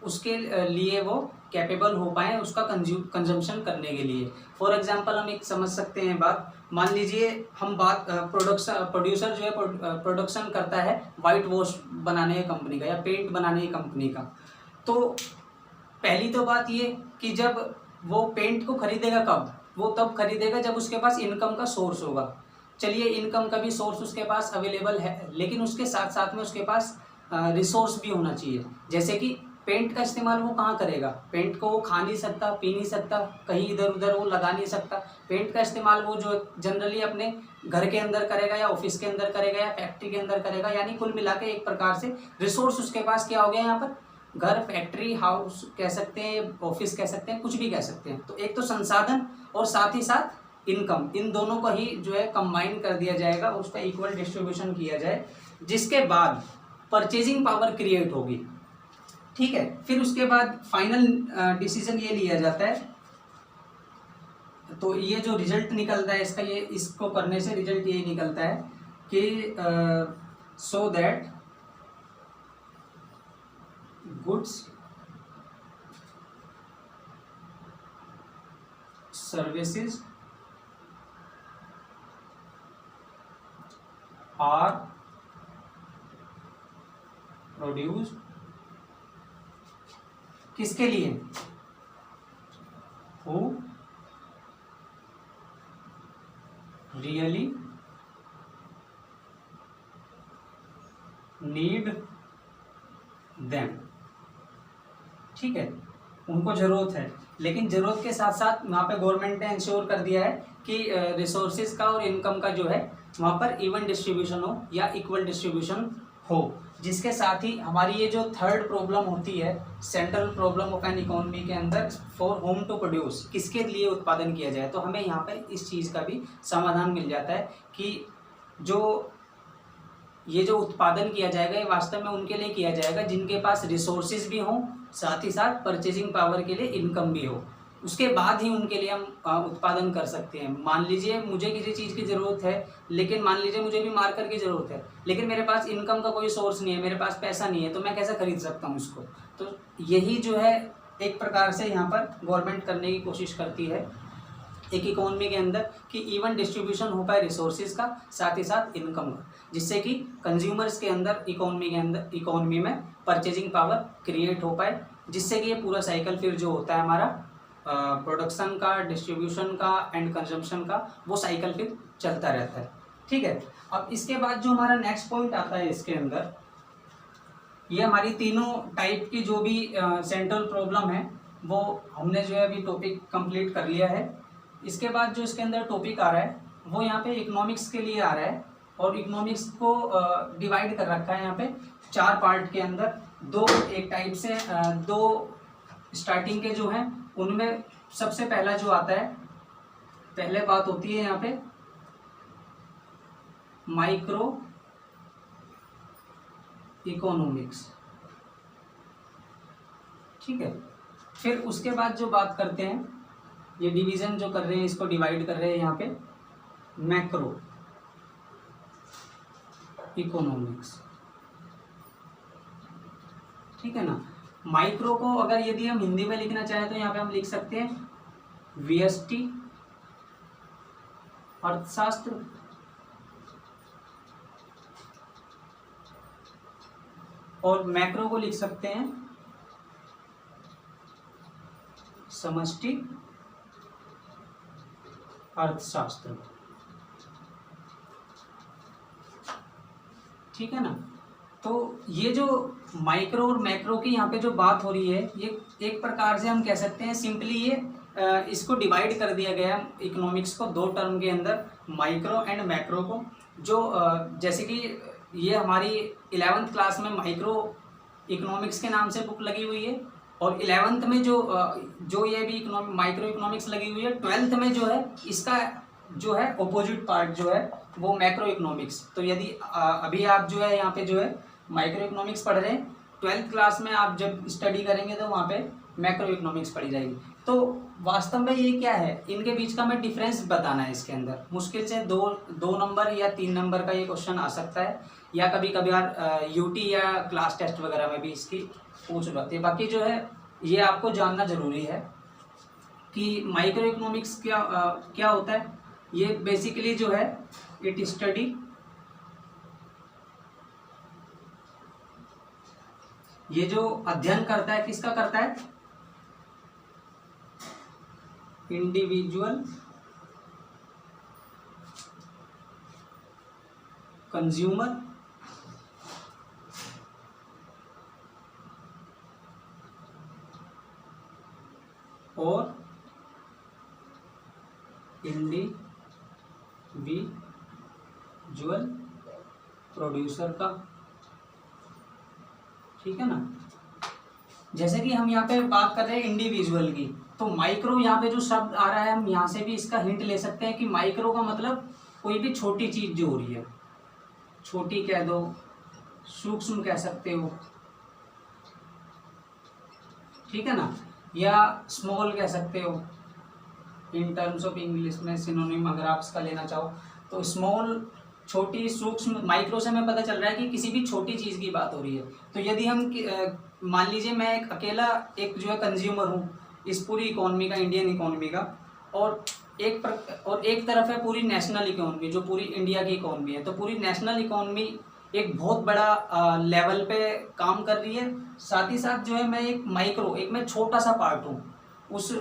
उसके लिए वो कैपेबल हो पाए उसका कंजम्पशन करने के लिए। फॉर एग्जांपल हम एक समझ सकते हैं बात, मान लीजिए हम बात प्रोड्यूसर जो है प्रोडक्शन करता है वाइट वॉश बनाने की कंपनी का या पेंट बनाने की कंपनी का। तो पहली तो बात ये कि जब वो पेंट को खरीदेगा कब, वो तब खरीदेगा जब उसके पास इनकम का सोर्स होगा। चलिए इनकम का भी सोर्स उसके पास अवेलेबल है, लेकिन उसके साथ साथ में उसके पास रिसोर्स भी होना चाहिए। जैसे कि पेंट का इस्तेमाल वो कहाँ करेगा, पेंट को वो खा नहीं सकता, पी नहीं सकता, कहीं इधर उधर वो लगा नहीं सकता। पेंट का इस्तेमाल वो जो जनरली अपने घर के अंदर करेगा या ऑफिस के अंदर करेगा या फैक्ट्री के अंदर करेगा, यानी कुल मिला के एक प्रकार से रिसोर्स उसके पास क्या हो गया यहाँ पर, घर, फैक्ट्री, हाउस कह सकते हैं, ऑफिस कह सकते हैं, कुछ भी कह सकते हैं। तो एक तो संसाधन और साथ ही साथ इनकम, इन दोनों को ही जो है कंबाइन कर दिया जाएगा, उसका इक्वल डिस्ट्रीब्यूशन किया जाए, जिसके बाद परचेजिंग पावर क्रिएट होगी। ठीक है, फिर उसके बाद फाइनल डिसीजन ये लिया जाता है। तो ये जो रिजल्ट निकलता है इसका, ये इसको करने से रिजल्ट ये निकलता है कि so that goods services are produced, किसके लिए, हु रियली नीड देम, ठीक है, उनको ज़रूरत है, लेकिन ज़रूरत के साथ साथ वहाँ पे गवर्नमेंट ने इंश्योर कर दिया है कि रिसोर्सेज का और इनकम का जो है वहाँ पर इवन डिस्ट्रीब्यूशन हो या इक्वल डिस्ट्रीब्यूशन हो, जिसके साथ ही हमारी ये जो थर्ड प्रॉब्लम होती है central problem of an economy के अंदर फॉर होम टू प्रोड्यूस, किसके लिए उत्पादन किया जाए, तो हमें यहाँ पे इस चीज़ का भी समाधान मिल जाता है कि जो ये जो उत्पादन किया जाएगा ये वास्तव में उनके लिए किया जाएगा जिनके पास रिसोर्सेज भी हों, साथ ही साथ परचेजिंग पावर के लिए इनकम भी हो, उसके बाद ही उनके लिए हम उत्पादन कर सकते हैं। मान लीजिए मुझे किसी चीज़ की ज़रूरत है, लेकिन मान लीजिए मुझे भी मार्कर की ज़रूरत है, लेकिन मेरे पास इनकम का कोई सोर्स नहीं है, मेरे पास पैसा नहीं है, तो मैं कैसे खरीद सकता हूँ इसको। तो यही जो है एक प्रकार से यहाँ पर गवर्नमेंट करने की कोशिश करती है एक इकोनॉमी के अंदर कि इवन डिस्ट्रीब्यूशन हो पाए रिसोर्सेज का, साथ ही साथ इनकम का, जिससे कि कंज्यूमर्स के अंदर इकोनॉमी में परचेजिंग पावर क्रिएट हो पाए, जिससे कि ये पूरा साइकिल फिर जो होता है हमारा प्रोडक्शन का, डिस्ट्रीब्यूशन का एंड कंजम्पशन का, वो साइकिल फिर चलता रहता है, ठीक है। अब इसके बाद जो हमारा नेक्स्ट पॉइंट आता है इसके अंदर, ये हमारी तीनों टाइप की जो भी सेंट्रल प्रॉब्लम है वो हमने जो है अभी टॉपिक कंप्लीट कर लिया है। इसके बाद जो इसके अंदर टॉपिक आ रहा है वो यहाँ पे इकोनॉमिक्स के लिए आ रहा है, और इकोनॉमिक्स को डिवाइड कर रखा है यहाँ पे 4 पार्ट के अंदर, दो एक टाइप से दो स्टार्टिंग के जो हैं उनमें सबसे पहला जो आता है, पहले बात होती है यहाँ पे माइक्रो इकोनॉमिक्स, ठीक है। फिर उसके बाद जो बात करते हैं, ये डिवीजन जो कर रहे हैं, इसको डिवाइड कर रहे हैं यहाँ पे मैक्रो इकोनॉमिक्स, ठीक है ना। माइक्रो को अगर यदि हम हिंदी में लिखना चाहें तो यहाँ पे हम लिख सकते हैं वीएसटी अर्थशास्त्र, और मैक्रो को लिख सकते हैं समष्टि अर्थशास्त्र, ठीक है ना। तो ये जो माइक्रो और मैक्रो की यहाँ पे जो बात हो रही है, ये एक प्रकार से हम कह सकते हैं सिंपली ये इसको डिवाइड कर दिया गया है इकोनॉमिक्स को 2 टर्म के अंदर, माइक्रो एंड मैक्रो को। जो जैसे कि ये हमारी 11th क्लास में माइक्रो इकोनॉमिक्स के नाम से बुक लगी हुई है, और 11th में जो ये भी माइक्रो इकोनॉमिक्स लगी हुई है, 12th में जो है इसका जो है ऑपोजिट पार्ट जो है वो मैक्रो इकोनॉमिक्स। तो यदि अभी आप जो है यहाँ पे जो है माइक्रो इकोनॉमिक्स पढ़ रहे हैं, 12th क्लास में आप जब स्टडी करेंगे तो वहाँ पे मैक्रो इकोनॉमिक्स पढ़ी जाएगी। तो वास्तव में ये क्या है, इनके बीच का हमें डिफरेंस बताना है। इसके अंदर मुश्किल से दो नंबर या 3 नंबर का ये क्वेश्चन आ सकता है, या कभी कभार यूटी या क्लास टेस्ट वगैरह में भी इसकी पूछ जाती है। बाकी जो है ये आपको जानना जरूरी है कि माइक्रो इकोनॉमिक्स क्या होता है। ये बेसिकली जो है इट स्टडी ये जो अध्ययन करता है, किसका करता है, इंडिविजुअल कंज्यूमर और इंडिविजुअल प्रोड्यूसर का, ठीक है ना। जैसे कि हम यहाँ पे बात कर रहे हैं इंडिविजुअल की, तो माइक्रो यहाँ पे जो शब्द आ रहा है हम यहाँ से भी इसका हिंट ले सकते हैं कि माइक्रो का मतलब कोई भी छोटी चीज जो हो रही है, छोटी कह दो, सूक्ष्म कह सकते हो, ठीक है ना, या स्मॉल कह सकते हो। इन टर्म्स ऑफ इंग्लिश में सिनोनिम अगर आप इसका लेना चाहो तो स्मॉल, छोटी, सूक्ष्म। माइक्रो से हमें पता चल रहा है कि किसी भी छोटी चीज़ की बात हो रही है। तो यदि हम मान लीजिए मैं एक अकेला एक जो है कंज्यूमर हूँ इस पूरी इकोनॉमी का, इंडियन इकोनॉमी का, और एक तरफ है पूरी नेशनल इकोनॉमी जो पूरी इंडिया की इकोनॉमी है। तो पूरी नेशनल इकोनॉमी एक बहुत बड़ा लेवल पे काम कर रही है, साथ ही साथ जो है मैं एक माइक्रो, एक मैं छोटा सा पार्ट हूँ उस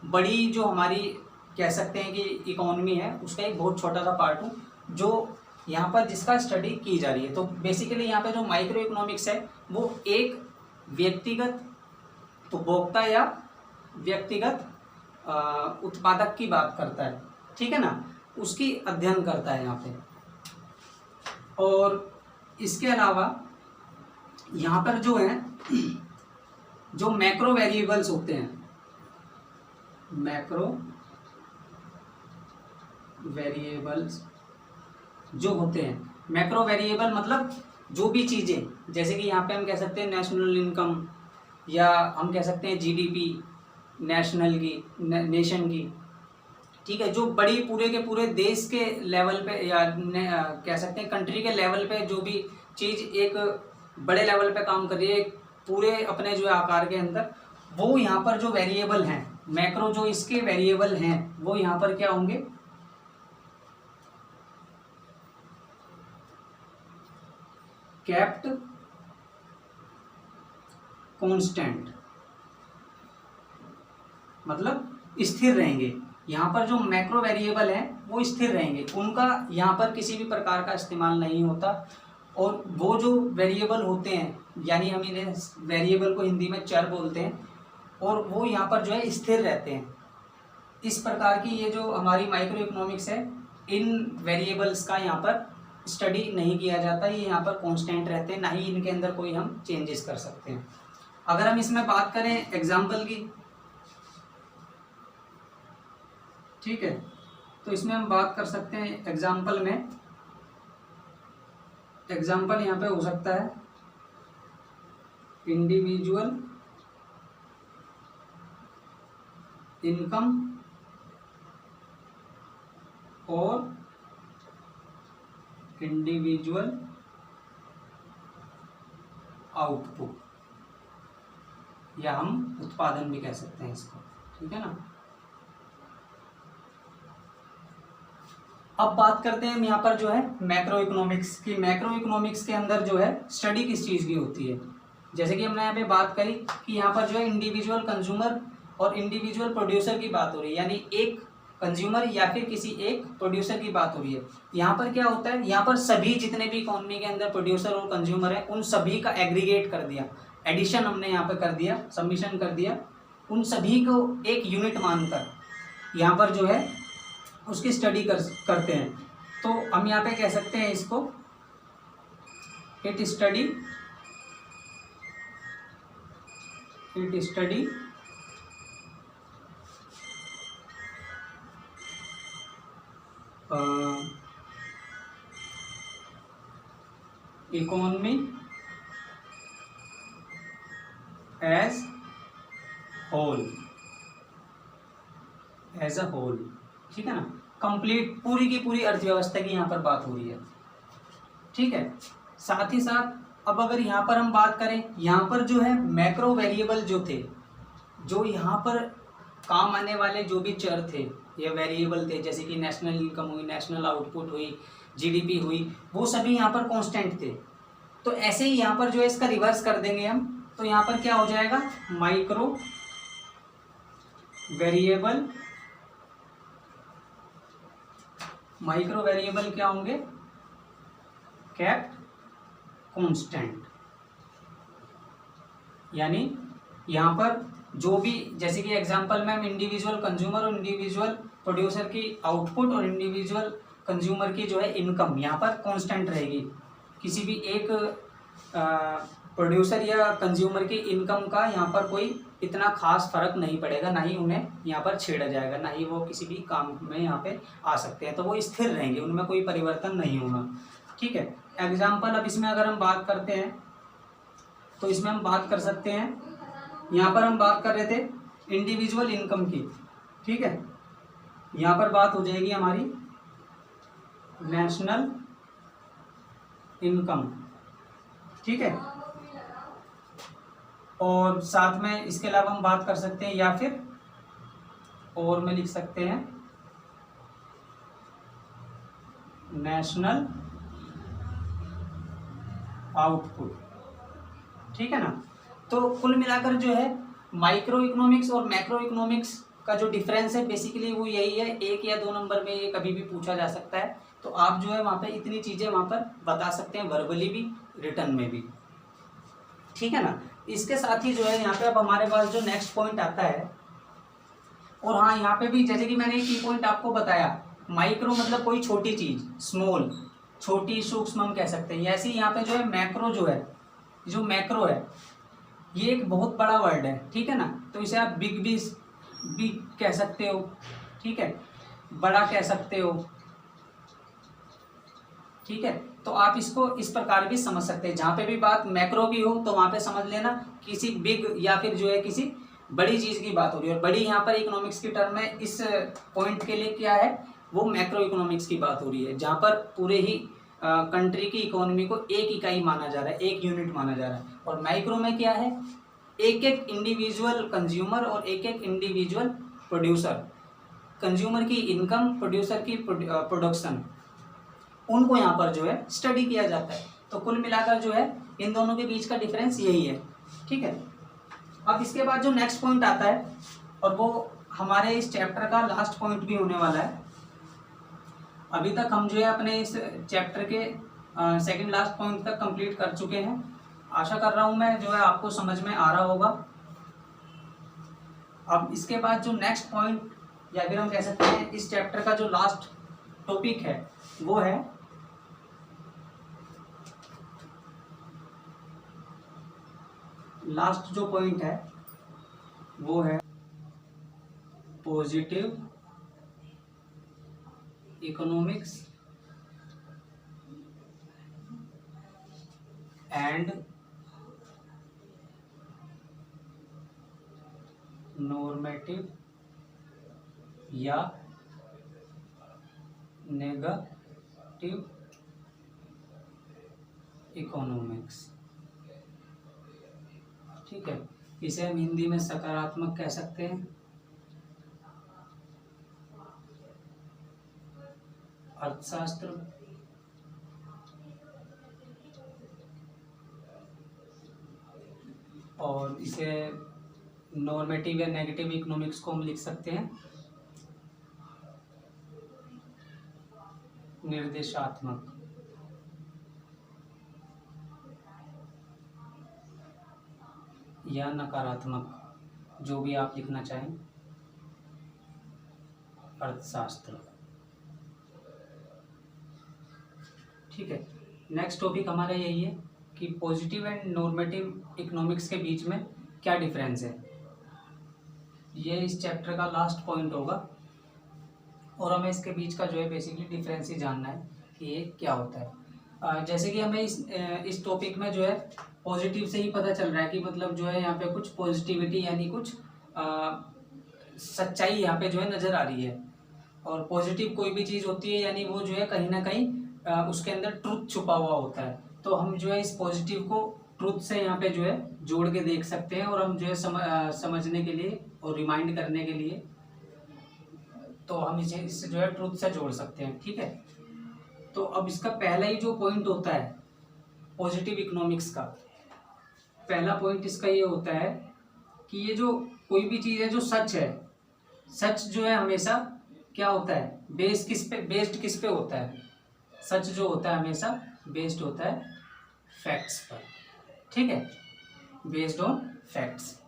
बड़ी जो हमारी कह सकते हैं कि इकोनॉमी है उसका एक बहुत छोटा सा पार्ट हूँ जो यहाँ पर जिसका स्टडी की जा रही है। तो बेसिकली यहाँ पे जो माइक्रो इकोनॉमिक्स है वो एक व्यक्तिगत उपभोक्ता या व्यक्तिगत उत्पादक की बात करता है, ठीक है ना, उसकी अध्ययन करता है यहाँ पे। और इसके अलावा यहाँ पर जो है जो मैक्रो वेरिएबल्स होते हैं, मैक्रो वेरिएबल्स जो होते हैं, मैक्रो वेरिएबल मतलब जो भी चीज़ें, जैसे कि यहाँ पे हम कह सकते हैं नेशनल इनकम या हम कह सकते हैं जीडीपी नेशनल की नेशन की, ठीक है, जो बड़ी पूरे के पूरे देश के लेवल पे या कह सकते हैं कंट्री के लेवल पे जो भी चीज़ एक बड़े लेवल पे काम कर रही है पूरे अपने जो आकार के अंदर, वो यहाँ पर जो वेरिएबल हैं मैक्रो जो इसके वेरिएबल हैं वो यहाँ पर क्या होंगे, केप्ट कांस्टेंट, मतलब स्थिर रहेंगे। यहाँ पर जो मैक्रो वेरिएबल हैं वो स्थिर रहेंगे, उनका यहाँ पर किसी भी प्रकार का इस्तेमाल नहीं होता। और वो जो वेरिएबल होते हैं यानी हम इन्हें वेरिएबल को हिंदी में चर बोलते हैं, और वो यहाँ पर जो है स्थिर रहते हैं। इस प्रकार की ये जो हमारी माइक्रो इकोनॉमिक्स है इन वेरिएबल्स का यहाँ पर स्टडी नहीं किया जाता, ये यहाँ पर कांस्टेंट रहते हैं, ना ही इनके अंदर कोई हम चेंजेस कर सकते हैं। अगर हम इसमें बात करें एग्जाम्पल की, ठीक है, तो इसमें हम बात कर सकते हैं एग्जाम्पल में, एग्जाम्पल यहाँ पे हो सकता है इंडिविजुअल इनकम और इंडिविजुअल आउटपुट, या हम उत्पादन भी कह सकते हैं इसको, ठीक है ना। अब बात करते हैं हम यहाँ पर जो है मैक्रो इकोनॉमिक्स की। मैक्रो इकोनॉमिक्स के अंदर जो है स्टडी किस चीज़ की होती है, जैसे कि हमने यहाँ पे बात करी कि यहाँ पर जो है इंडिविजुअल कंज्यूमर और इंडिविजुअल प्रोड्यूसर की बात हो रही है, यानी एक कंज्यूमर या फिर किसी एक प्रोड्यूसर की बात हो रही है। यहाँ पर क्या होता है, यहाँ पर सभी जितने भी इकोनॉमी के अंदर प्रोड्यूसर और कंज्यूमर है उन सभी का एग्रीगेट कर दिया, एडिशन हमने यहाँ पे कर दिया, सबमिशन कर दिया, उन सभी को एक यूनिट मानकर यहाँ पर जो है उसकी स्टडी करते हैं। तो हम यहाँ पे कह सकते हैं इसको it study economy as a whole, ठीक है ना, कंप्लीट पूरी की पूरी अर्थव्यवस्था की यहाँ पर बात हो रही है, ठीक है। साथ ही साथ अब अगर यहाँ पर हम बात करें, यहाँ पर जो है मैक्रो वेरिएबल जो थे, जो यहाँ पर काम आने वाले जो भी चर थे या वेरिएबल थे, जैसे कि नेशनल इनकम हुई, नेशनल आउटपुट हुई, जीडीपी हुई, वो सभी यहाँ पर कांस्टेंट थे। तो ऐसे ही यहाँ पर जो है इसका रिवर्स कर देंगे हम, तो यहाँ पर क्या हो जाएगा, माइक्रो वेरिएबल क्या होंगे, केप्ट कांस्टेंट। यानी यहाँ पर जो भी, जैसे कि एग्जांपल में हम इंडिविजुअल कंज्यूमर और इंडिविजुअल प्रोड्यूसर की आउटपुट और इंडिविजुअल कंज्यूमर की जो है इनकम यहाँ पर कांस्टेंट रहेगी। किसी भी एक प्रोड्यूसर या कंज्यूमर की इनकम का यहाँ पर कोई इतना खास फर्क नहीं पड़ेगा, ना ही उन्हें यहाँ पर छेड़ा जाएगा, ना ही वो किसी भी काम में यहाँ पे आ सकते हैं, तो वो स्थिर रहेंगे, उनमें कोई परिवर्तन नहीं होगा, ठीक है। एग्जाम्पल अब इसमें अगर हम बात करते हैं तो इसमें हम बात कर सकते हैं, यहाँ पर हम बात कर रहे थे इंडिविजुअल इनकम की, ठीक है, यहाँ पर बात हो जाएगी हमारी नेशनल इनकम, ठीक है। और साथ में इसके अलावा हम बात कर सकते हैं, या फिर और में लिख सकते हैं नेशनल आउटपुट, ठीक है ना। तो कुल मिलाकर जो है माइक्रो इकोनॉमिक्स और मैक्रो इकोनॉमिक्स का जो डिफरेंस है बेसिकली वो यही है, 1 या 2 नंबर में ये कभी भी पूछा जा सकता है। तो आप जो है वहाँ पे इतनी चीज़ें वहाँ पर बता सकते हैं, वर्बली भी, रिटर्न में भी, ठीक है ना। इसके साथ ही जो है यहाँ पे अब हमारे पास जो नेक्स्ट पॉइंट आता है, और हाँ यहाँ पे भी जैसे कि मैंने की पॉइंट आपको बताया, माइक्रो मतलब कोई छोटी चीज़, स्मॉल छोटी सूक्ष्म हम कह सकते हैं। ऐसे ही यहाँ पे जो है मैक्रो जो है, जो मैक्रो है ये एक बहुत बड़ा वर्ड है, ठीक है ना। तो इसे आप बिग भी बिग कह सकते हो, ठीक है, बड़ा कह सकते हो, ठीक है। तो आप इसको इस प्रकार भी समझ सकते हैं, जहाँ पे भी बात मैक्रो की हो तो वहाँ पे समझ लेना किसी बिग या फिर जो है किसी बड़ी चीज़ की बात हो रही है। और बड़ी यहाँ पर इकोनॉमिक्स की टर्म में इस पॉइंट के लिए क्या है, वो मैक्रो इकोनॉमिक्स की बात हो रही है, जहाँ पर पूरे ही कंट्री की इकोनॉमी को एक इकाई माना जा रहा है, एक यूनिट माना जा रहा है। और माइक्रो में क्या है, एक एक इंडिविजुअल कंज्यूमर और एक एक इंडिविजुअल प्रोड्यूसर, कंज्यूमर की इनकम, प्रोड्यूसर की प्रोडक्शन, उनको यहाँ पर जो है स्टडी किया जाता है। तो कुल मिलाकर जो है इन दोनों के बीच का डिफरेंस यही है, ठीक है। अब इसके बाद जो नेक्स्ट पॉइंट आता है, और वो हमारे इस चैप्टर का लास्ट पॉइंट भी होने वाला है। अभी तक हम जो है अपने इस चैप्टर के सेकंड लास्ट पॉइंट तक कंप्लीट कर चुके हैं। आशा कर रहा हूँ मैं जो है आपको समझ में आ रहा होगा। अब इसके बाद जो नेक्स्ट पॉइंट, या फिर हम कह सकते हैं इस चैप्टर का जो लास्ट टॉपिक है, वो है लास्ट जो पॉइंट है वो है पॉजिटिव इकोनॉमिक्स एंड नॉर्मेटिव या नेगेटिव इकोनॉमिक्स, ठीक है। इसे हम हिंदी में सकारात्मक कह सकते हैं, अर्थशास्त्र, और इसे नॉर्मेटिव या नेगेटिव इकोनॉमिक्स को हम लिख सकते हैं निर्देशात्मक। या नकारात्मक, जो भी आप लिखना चाहें, अर्थशास्त्र, ठीक है। नेक्स्ट टॉपिक हमारा यही है कि पॉजिटिव एंड नॉर्मेटिव इकोनॉमिक्स के बीच में क्या डिफरेंस है। ये इस चैप्टर का लास्ट पॉइंट होगा, और हमें इसके बीच का जो है बेसिकली डिफरेंस ही जानना है कि ये क्या होता है। जैसे कि हमें इस टॉपिक में जो है पॉजिटिव से ही पता चल रहा है कि मतलब जो है यहाँ पे कुछ पॉजिटिविटी यानी कुछ सच्चाई यहाँ पे जो है नज़र आ रही है। और पॉजिटिव कोई भी चीज़ होती है यानी वो जो है कहीं ना कहीं उसके अंदर ट्रुथ छुपा हुआ होता है। तो हम जो है इस पॉजिटिव को ट्रुथ से यहाँ पे जो है जोड़ के देख सकते हैं, और हम जो है समझने के लिए और रिमाइंड करने के लिए तो हम इसे इससे जो है ट्रुथ से जोड़ सकते हैं, ठीक है। तो अब इसका पहला ही जो पॉइंट होता है पॉजिटिव इकोनॉमिक्स का, पहला पॉइंट इसका ये होता है कि ये जो कोई भी चीज़ है जो सच है, सच जो है हमेशा क्या होता है, बेस्ड किस पे होता है, सच जो होता है हमेशा बेस्ड होता है फैक्ट्स पर, ठीक है, बेस्ड ऑन फैक्ट्स।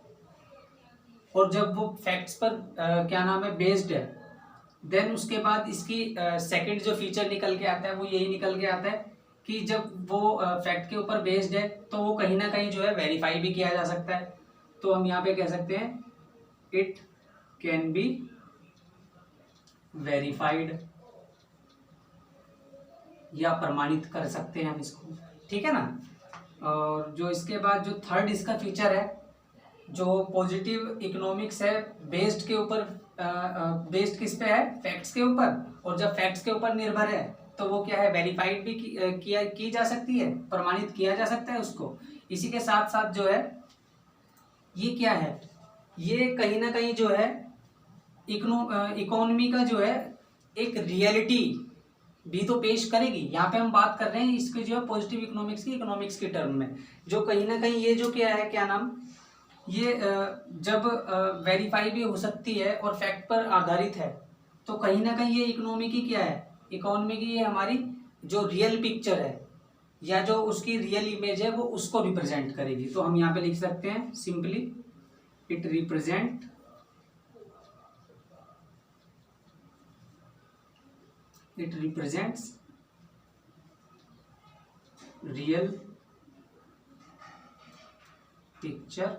और जब वो फैक्ट्स पर क्या नाम है बेस्ड है, देन उसके बाद इसकी सेकंड जो फीचर निकल के आता है वो यही निकल के आता है कि जब वो फैक्ट के ऊपर बेस्ड है तो वो कहीं ना कहीं जो है वेरीफाई भी किया जा सकता है। तो हम यहाँ पे कह सकते हैं इट कैन बी वेरीफाइड, या प्रमाणित कर सकते हैं हम इसको, ठीक है ना। और जो इसके बाद जो थर्ड इसका फीचर है, जो पॉजिटिव इकोनॉमिक्स है बेस्ड के ऊपर, बेस्ड किस पे है, फैक्ट्स के ऊपर, और जब फैक्ट्स के ऊपर निर्भर है तो वो क्या है वेरीफाइड भी की जा सकती है, प्रमाणित किया जा सकता है उसको। इसी के साथ साथ जो है ये क्या है, ये कहीं ना कहीं जो है इकोनॉमी का जो है एक रियलिटी भी तो पेश करेगी। यहाँ पे हम बात कर रहे हैं इसके जो है पॉजिटिव इकोनॉमिक्स की टर्म में, जो कहीं ना कहीं ये जो क्या है क्या नाम, ये जब वेरीफाई भी हो सकती है और फैक्ट पर आधारित है, तो कहीं ना कहीं ये इकोनॉमी की क्या है, इकोनॉमी की ये हमारी जो रियल पिक्चर है या जो उसकी रियल इमेज है वो उसको रिप्रेजेंट करेगी। तो हम यहाँ पे लिख सकते हैं simply it represents real picture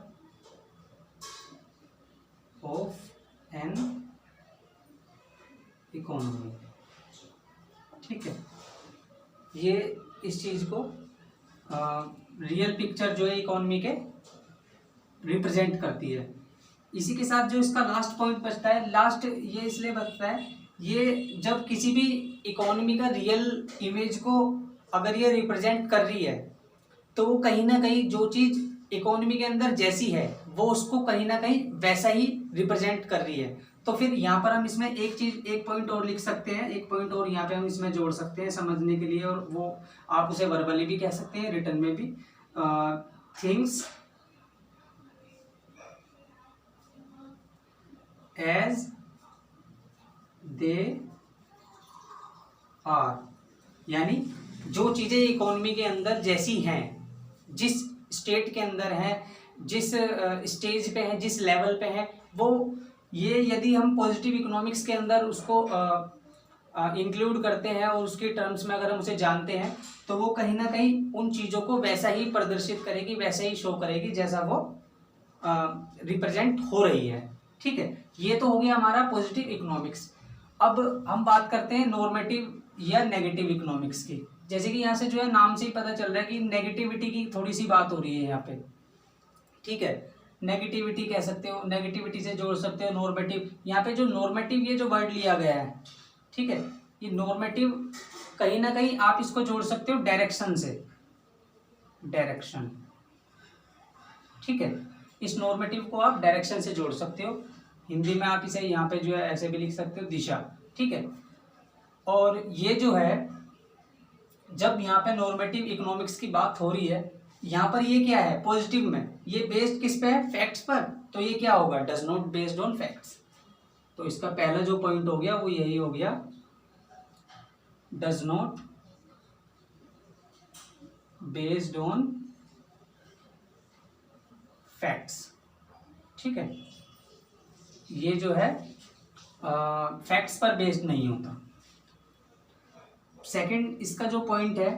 of an economy. ठीक है, ये इस चीज को रियल पिक्चर जो है इकोनॉमी के रिप्रेजेंट करती है। इसी के साथ जो इसका लास्ट पॉइंट बचता है, लास्ट ये इसलिए बचता है, ये जब किसी भी इकोनॉमी का रियल इमेज को अगर ये रिप्रेजेंट कर रही है तो वो कहीं ना कहीं जो चीज इकोनॉमी के अंदर जैसी है वो उसको कहीं ना कहीं वैसा ही रिप्रेजेंट कर रही है। तो फिर यहाँ पर हम इसमें एक पॉइंट और लिख सकते हैं, एक पॉइंट और यहाँ पे हम इसमें जोड़ सकते हैं समझने के लिए, और वो आप उसे वर्बली भी कह सकते हैं, रिटन में भी। थिंग्स एज दे आर, यानी जो चीजें इकोनॉमी के अंदर जैसी हैं, जिस स्टेट के अंदर हैं, जिस स्टेज पे हैं, जिस लेवल पे हैं, वो ये यदि हम पॉजिटिव इकोनॉमिक्स के अंदर उसको इंक्लूड करते हैं और उसके टर्म्स में अगर हम उसे जानते हैं तो वो कहीं ना कहीं उन चीज़ों को वैसा ही प्रदर्शित करेगी, वैसा ही शो करेगी जैसा वो रिप्रेजेंट हो रही है। ठीक है, ये तो हो गया हमारा पॉजिटिव इकोनॉमिक्स। अब हम बात करते हैं नॉर्मेटिव या नेगेटिव इकोनॉमिक्स की। जैसे कि यहाँ से जो है नाम से ही पता चल रहा है कि नेगेटिविटी की थोड़ी सी बात हो रही है यहाँ पे। ठीक है, नेगेटिविटी कह सकते हो, नेगेटिविटी से जोड़ सकते हो नॉर्मेटिव। यहाँ पे जो नॉर्मेटिव ये जो वर्ड लिया गया है, ठीक है, ये नॉर्मेटिव कहीं ना कहीं आप इसको जोड़ सकते हो डायरेक्शन से, डायरेक्शन। ठीक है, इस नॉर्मेटिव को आप डायरेक्शन से जोड़ सकते हो। हिंदी में आप इसे यहाँ पे जो है ऐसे भी लिख सकते हो, दिशा। ठीक है, और ये जो है जब यहाँ पे नॉर्मेटिव इकोनॉमिक्स की बात हो रही है, यहाँ पर ये क्या है पॉजिटिव में, ये बेस्ड किस पे है, फैक्ट्स पर। तो ये क्या होगा, does not based on facts. तो इसका पहला जो पॉइंट हो गया वो यही हो गया, does not based on facts. ठीक है, ये जो है फैक्ट्स पर बेस्ड नहीं होता। सेकंड इसका जो पॉइंट है,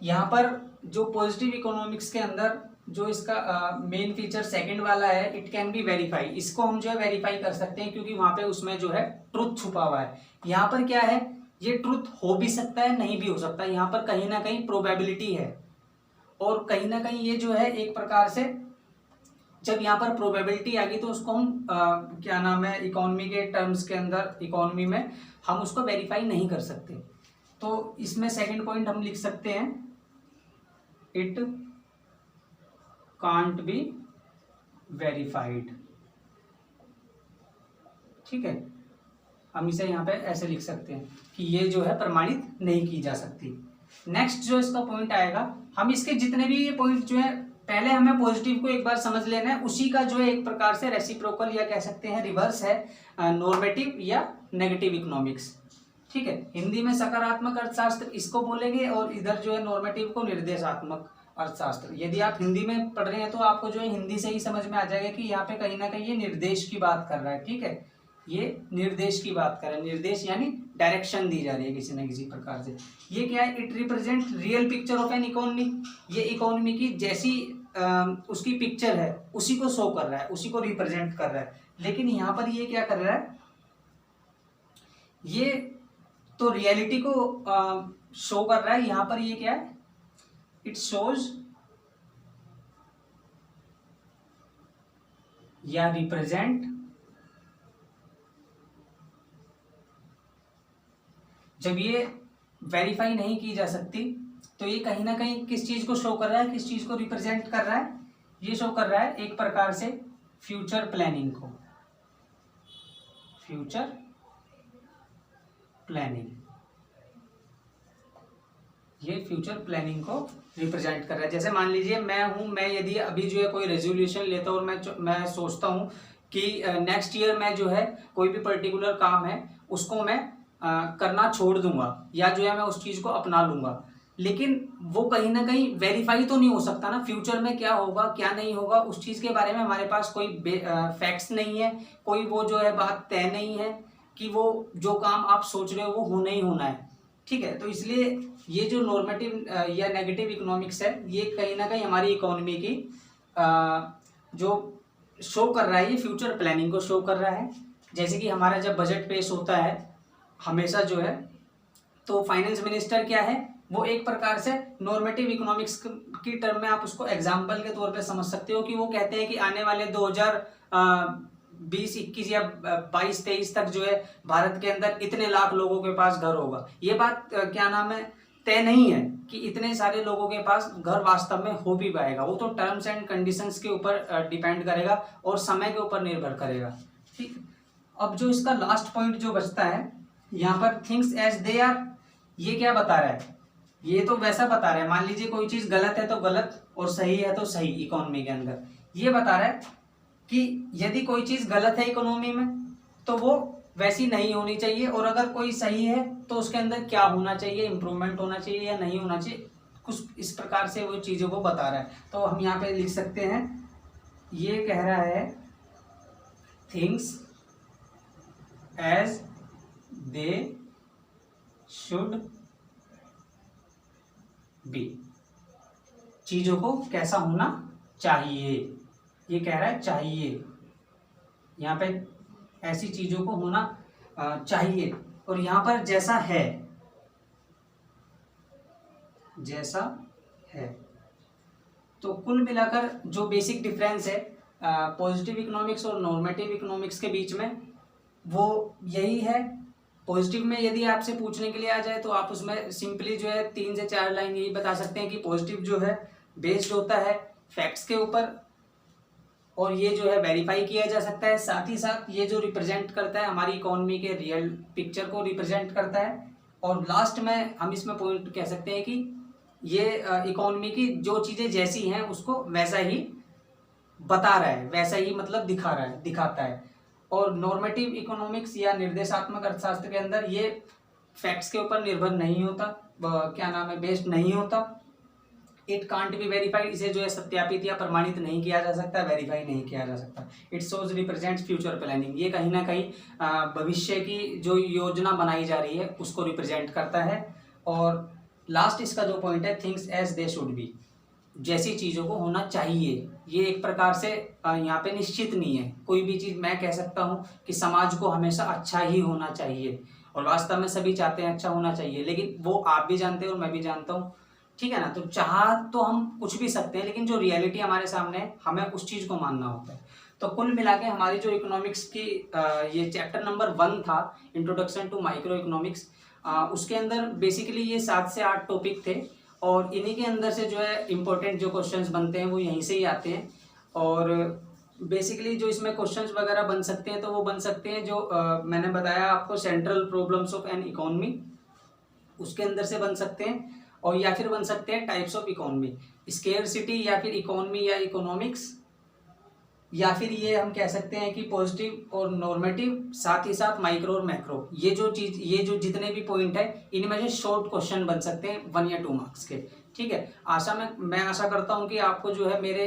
यहाँ पर जो पॉजिटिव इकोनॉमिक्स के अंदर जो इसका मेन फीचर सेकंड वाला है, इट कैन बी वेरीफाई। इसको हम जो है वेरीफाई कर सकते हैं क्योंकि वहां पे उसमें जो है ट्रुथ छुपा हुआ है। यहाँ पर क्या है, ये ट्रुथ हो भी सकता है, नहीं भी हो सकता है। यहाँ पर कहीं ना कहीं प्रोबेबिलिटी है, और कहीं ना कहीं ये जो है एक प्रकार से जब यहाँ पर प्रोबेबिलिटी आ गई तो उसको हम क्या नाम है, इकोनॉमी के टर्म्स के अंदर, इकोनॉमी में हम उसको वेरीफाई नहीं कर सकते। तो इसमें सेकंड पॉइंट हम लिख सकते हैं, इट कांट बी वेरीफाइड। ठीक है, हम इसे यहाँ पे ऐसे लिख सकते हैं कि ये जो है प्रमाणित नहीं की जा सकती। नेक्स्ट जो इसका पॉइंट आएगा, हम इसके जितने भी ये पॉइंट जो है, पहले हमें पॉजिटिव को एक बार समझ लेना है, उसी का जो है एक प्रकार से रेसिप्रोकल या कह सकते हैं रिवर्स है नॉर्मेटिव या नेगेटिव इकोनॉमिक्स। ठीक है, हिंदी में सकारात्मक अर्थशास्त्र इसको बोलेंगे और इधर जो है नॉर्मेटिव को निर्देशात्मक अर्थशास्त्र। यदि आप हिंदी में पढ़ रहे हैं तो आपको जो है हिंदी से ही समझ में आ जाएगा कि यहाँ पे कहीं ना कहीं ये निर्देश की बात कर रहा है। ठीक है, ये निर्देश की बात कर रहा है, निर्देश यानी डायरेक्शन दी जा रही है किसी न किसी प्रकार से। ये क्या है, it represent real picture of an economy. ये इकोनॉमी की जैसी उसकी पिक्चर है उसी को शो कर रहा है, उसी को रिप्रेजेंट कर रहा है। लेकिन यहाँ पर ये क्या कर रहा है, ये तो रियलिटी को शो कर रहा है। यहाँ पर ये क्या है, इट शोज या रिप्रेजेंट, जब ये वेरीफाई नहीं की जा सकती तो ये कहीं ना कहीं किस चीज को शो कर रहा है, किस चीज को रिप्रेजेंट कर रहा है, ये शो कर रहा है एक प्रकार से फ्यूचर प्लानिंग को, फ्यूचर प्लानिंग। ये फ्यूचर प्लानिंग को रिप्रेजेंट कर रहा है। जैसे मान लीजिए मैं यदि अभी जो है कोई रेजोल्यूशन लेता हूँ और मैं सोचता हूँ कि नेक्स्ट ईयर मैं जो है कोई भी पर्टिकुलर काम है उसको मैं करना छोड़ दूंगा या जो है मैं उस चीज़ को अपना लूंगा, लेकिन वो कहीं ना कहीं वेरीफाई तो नहीं हो सकता ना। फ्यूचर में क्या होगा क्या नहीं होगा उस चीज़ के बारे में हमारे पास कोई फैक्ट्स नहीं है, कोई वो जो है बात तय नहीं है कि वो जो काम आप सोच रहे हो वो होना ही होना है। ठीक है, तो इसलिए ये जो नॉर्मेटिव या नेगेटिव इकोनॉमिक्स है ये कहीं ना कहीं हमारी इकोनॉमी की जो शो कर रहा है, ये फ्यूचर प्लानिंग को शो कर रहा है। जैसे कि हमारा जब बजट पेश होता है हमेशा जो है, तो फाइनेंस मिनिस्टर क्या है, वो एक प्रकार से नॉर्मेटिव इकोनॉमिक्स की टर्म में आप उसको एग्जाम्पल के तौर पे समझ सकते हो कि वो कहते हैं कि आने वाले 2020-21 या 22-23 तक जो है भारत के अंदर इतने लाख लोगों के पास घर होगा। ये बात क्या नाम है तय नहीं है कि इतने सारे लोगों के पास घर वास्तव में हो भी पाएगा, वो तो टर्म्स एंड कंडीशंस के ऊपर डिपेंड करेगा और समय के ऊपर निर्भर करेगा। ठीक, अब जो इसका लास्ट पॉइंट जो बचता है यहाँ पर, थिंग्स एज दे आर, ये क्या बता रहा है, ये तो वैसा बता रहा है, मान लीजिए कोई चीज गलत है तो गलत और सही है तो सही। इकोनॉमी के अंदर ये बता रहा है कि यदि कोई चीज गलत है इकोनॉमी में तो वो वैसी नहीं होनी चाहिए, और अगर कोई सही है तो उसके अंदर क्या होना चाहिए, इंप्रूवमेंट होना चाहिए या नहीं होना चाहिए, कुछ इस प्रकार से वो चीजों को बता रहा है। तो हम यहाँ पे लिख सकते हैं, ये कह रहा है things as they should be, चीजों को कैसा होना चाहिए, ये कह रहा है चाहिए, यहाँ पे ऐसी चीजों को होना चाहिए, और यहाँ पर जैसा है, जैसा है। तो कुल मिलाकर जो बेसिक डिफरेंस है पॉजिटिव इकोनॉमिक्स और नॉर्मेटिव इकोनॉमिक्स के बीच में वो यही है। पॉजिटिव में यदि आपसे पूछने के लिए आ जाए तो आप उसमें सिंपली जो है 3 से 4 लाइन यही बता सकते हैं कि पॉजिटिव जो है बेस्ड होता है फैक्ट्स के ऊपर, और ये जो है वेरीफाई किया जा सकता है, साथ ही साथ ये जो रिप्रेजेंट करता है हमारी इकोनॉमी के रियल पिक्चर को रिप्रेजेंट करता है, और लास्ट में हम इसमें पॉइंट कह सकते हैं कि ये इकोनॉमी की जो चीज़ें जैसी हैं उसको वैसा ही बता रहा है, वैसा ही मतलब दिखा रहा है, दिखाता है। और नॉर्मेटिव इकोनॉमिक्स या निर्देशात्मक अर्थशास्त्र के अंदर ये फैक्ट्स के ऊपर निर्भर नहीं होता, क्या नाम है, बेस्ड नहीं होता, इट कांट बी वेरीफाइड, इसे जो है सत्यापित या प्रमाणित नहीं किया जा सकता, वेरीफाई नहीं किया जा सकता। It shows represents future planning, ये कहीं ना कहीं भविष्य की जो योजना बनाई जा रही है उसको रिप्रेजेंट करता है। और लास्ट इसका जो पॉइंट है, things as they should be, जैसी चीज़ों को होना चाहिए, ये एक प्रकार से यहाँ पे निश्चित नहीं है। कोई भी चीज़ मैं कह सकता हूँ कि समाज को हमेशा अच्छा ही होना चाहिए, और वास्तव में सभी चाहते हैं अच्छा होना चाहिए, लेकिन वो आप भी जानते हैं और मैं भी जानता हूँ, ठीक है ना। तो चाह तो हम कुछ भी सकते हैं, लेकिन जो रियलिटी हमारे सामने है हमें उस चीज़ को मानना होता है। तो कुल मिला के हमारी जो इकोनॉमिक्स की ये चैप्टर नंबर 1 था, इंट्रोडक्शन टू माइक्रो इकोनॉमिक्स, उसके अंदर बेसिकली ये 7 से 8 टॉपिक थे, और इन्हीं के अंदर से जो है इम्पोर्टेंट जो क्वेश्चंस बनते हैं वो यहीं से ही आते हैं। और बेसिकली जो इसमें क्वेश्चंस वगैरह बन सकते हैं तो वो बन सकते हैं जो मैंने बताया आपको, central problems of an economy, उसके अंदर से बन सकते हैं, और या फिर बन सकते हैं टाइप्स ऑफ इकोनॉमी, स्केर्सिटी या फिर इकोनॉमी या इकोनॉमिक्स, या फिर ये हम कह सकते हैं कि पॉजिटिव और नॉर्मेटिव, साथ ही साथ माइक्रो और मैक्रो, ये जो जितने भी पॉइंट है इनमें से शॉर्ट क्वेश्चन बन सकते हैं 1 या 2 मार्क्स के। ठीक है, मैं आशा करता हूँ कि आपको जो है मेरे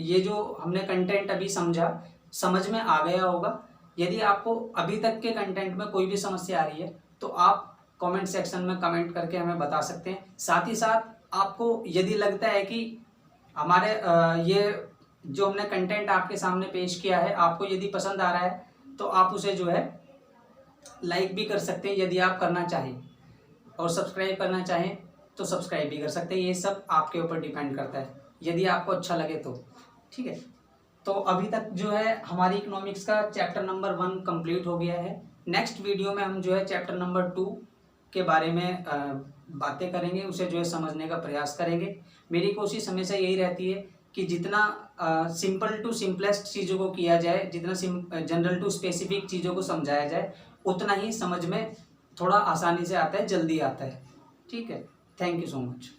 ये जो हमने कंटेंट अभी समझ में आ गया होगा। यदि आपको अभी तक के कंटेंट में कोई भी समस्या आ रही है तो आप कमेंट सेक्शन में कमेंट करके हमें बता सकते हैं। साथ ही साथ आपको यदि लगता है कि हमारे ये जो हमने कंटेंट आपके सामने पेश किया है आपको यदि पसंद आ रहा है तो आप उसे जो है लाइक भी कर सकते हैं यदि आप करना चाहें, और सब्सक्राइब करना चाहें तो सब्सक्राइब भी कर सकते हैं। ये सब आपके ऊपर डिपेंड करता है, यदि आपको अच्छा लगे तो। ठीक है, तो अभी तक जो है हमारी इकोनॉमिक्स का चैप्टर नंबर 1 कंप्लीट हो गया है। नेक्स्ट वीडियो में हम जो है चैप्टर नंबर 2 के बारे में बातें करेंगे, उसे जो है समझने का प्रयास करेंगे। मेरी कोशिश हमेशा यही रहती है कि जितना सिंपल टू सिंपलेस्ट चीज़ों को किया जाए, जितना जनरल टू स्पेसिफिक चीज़ों को समझाया जाए, उतना ही समझ में थोड़ा आसानी से आता है, जल्दी आता है। ठीक है, थैंक यू सो मच।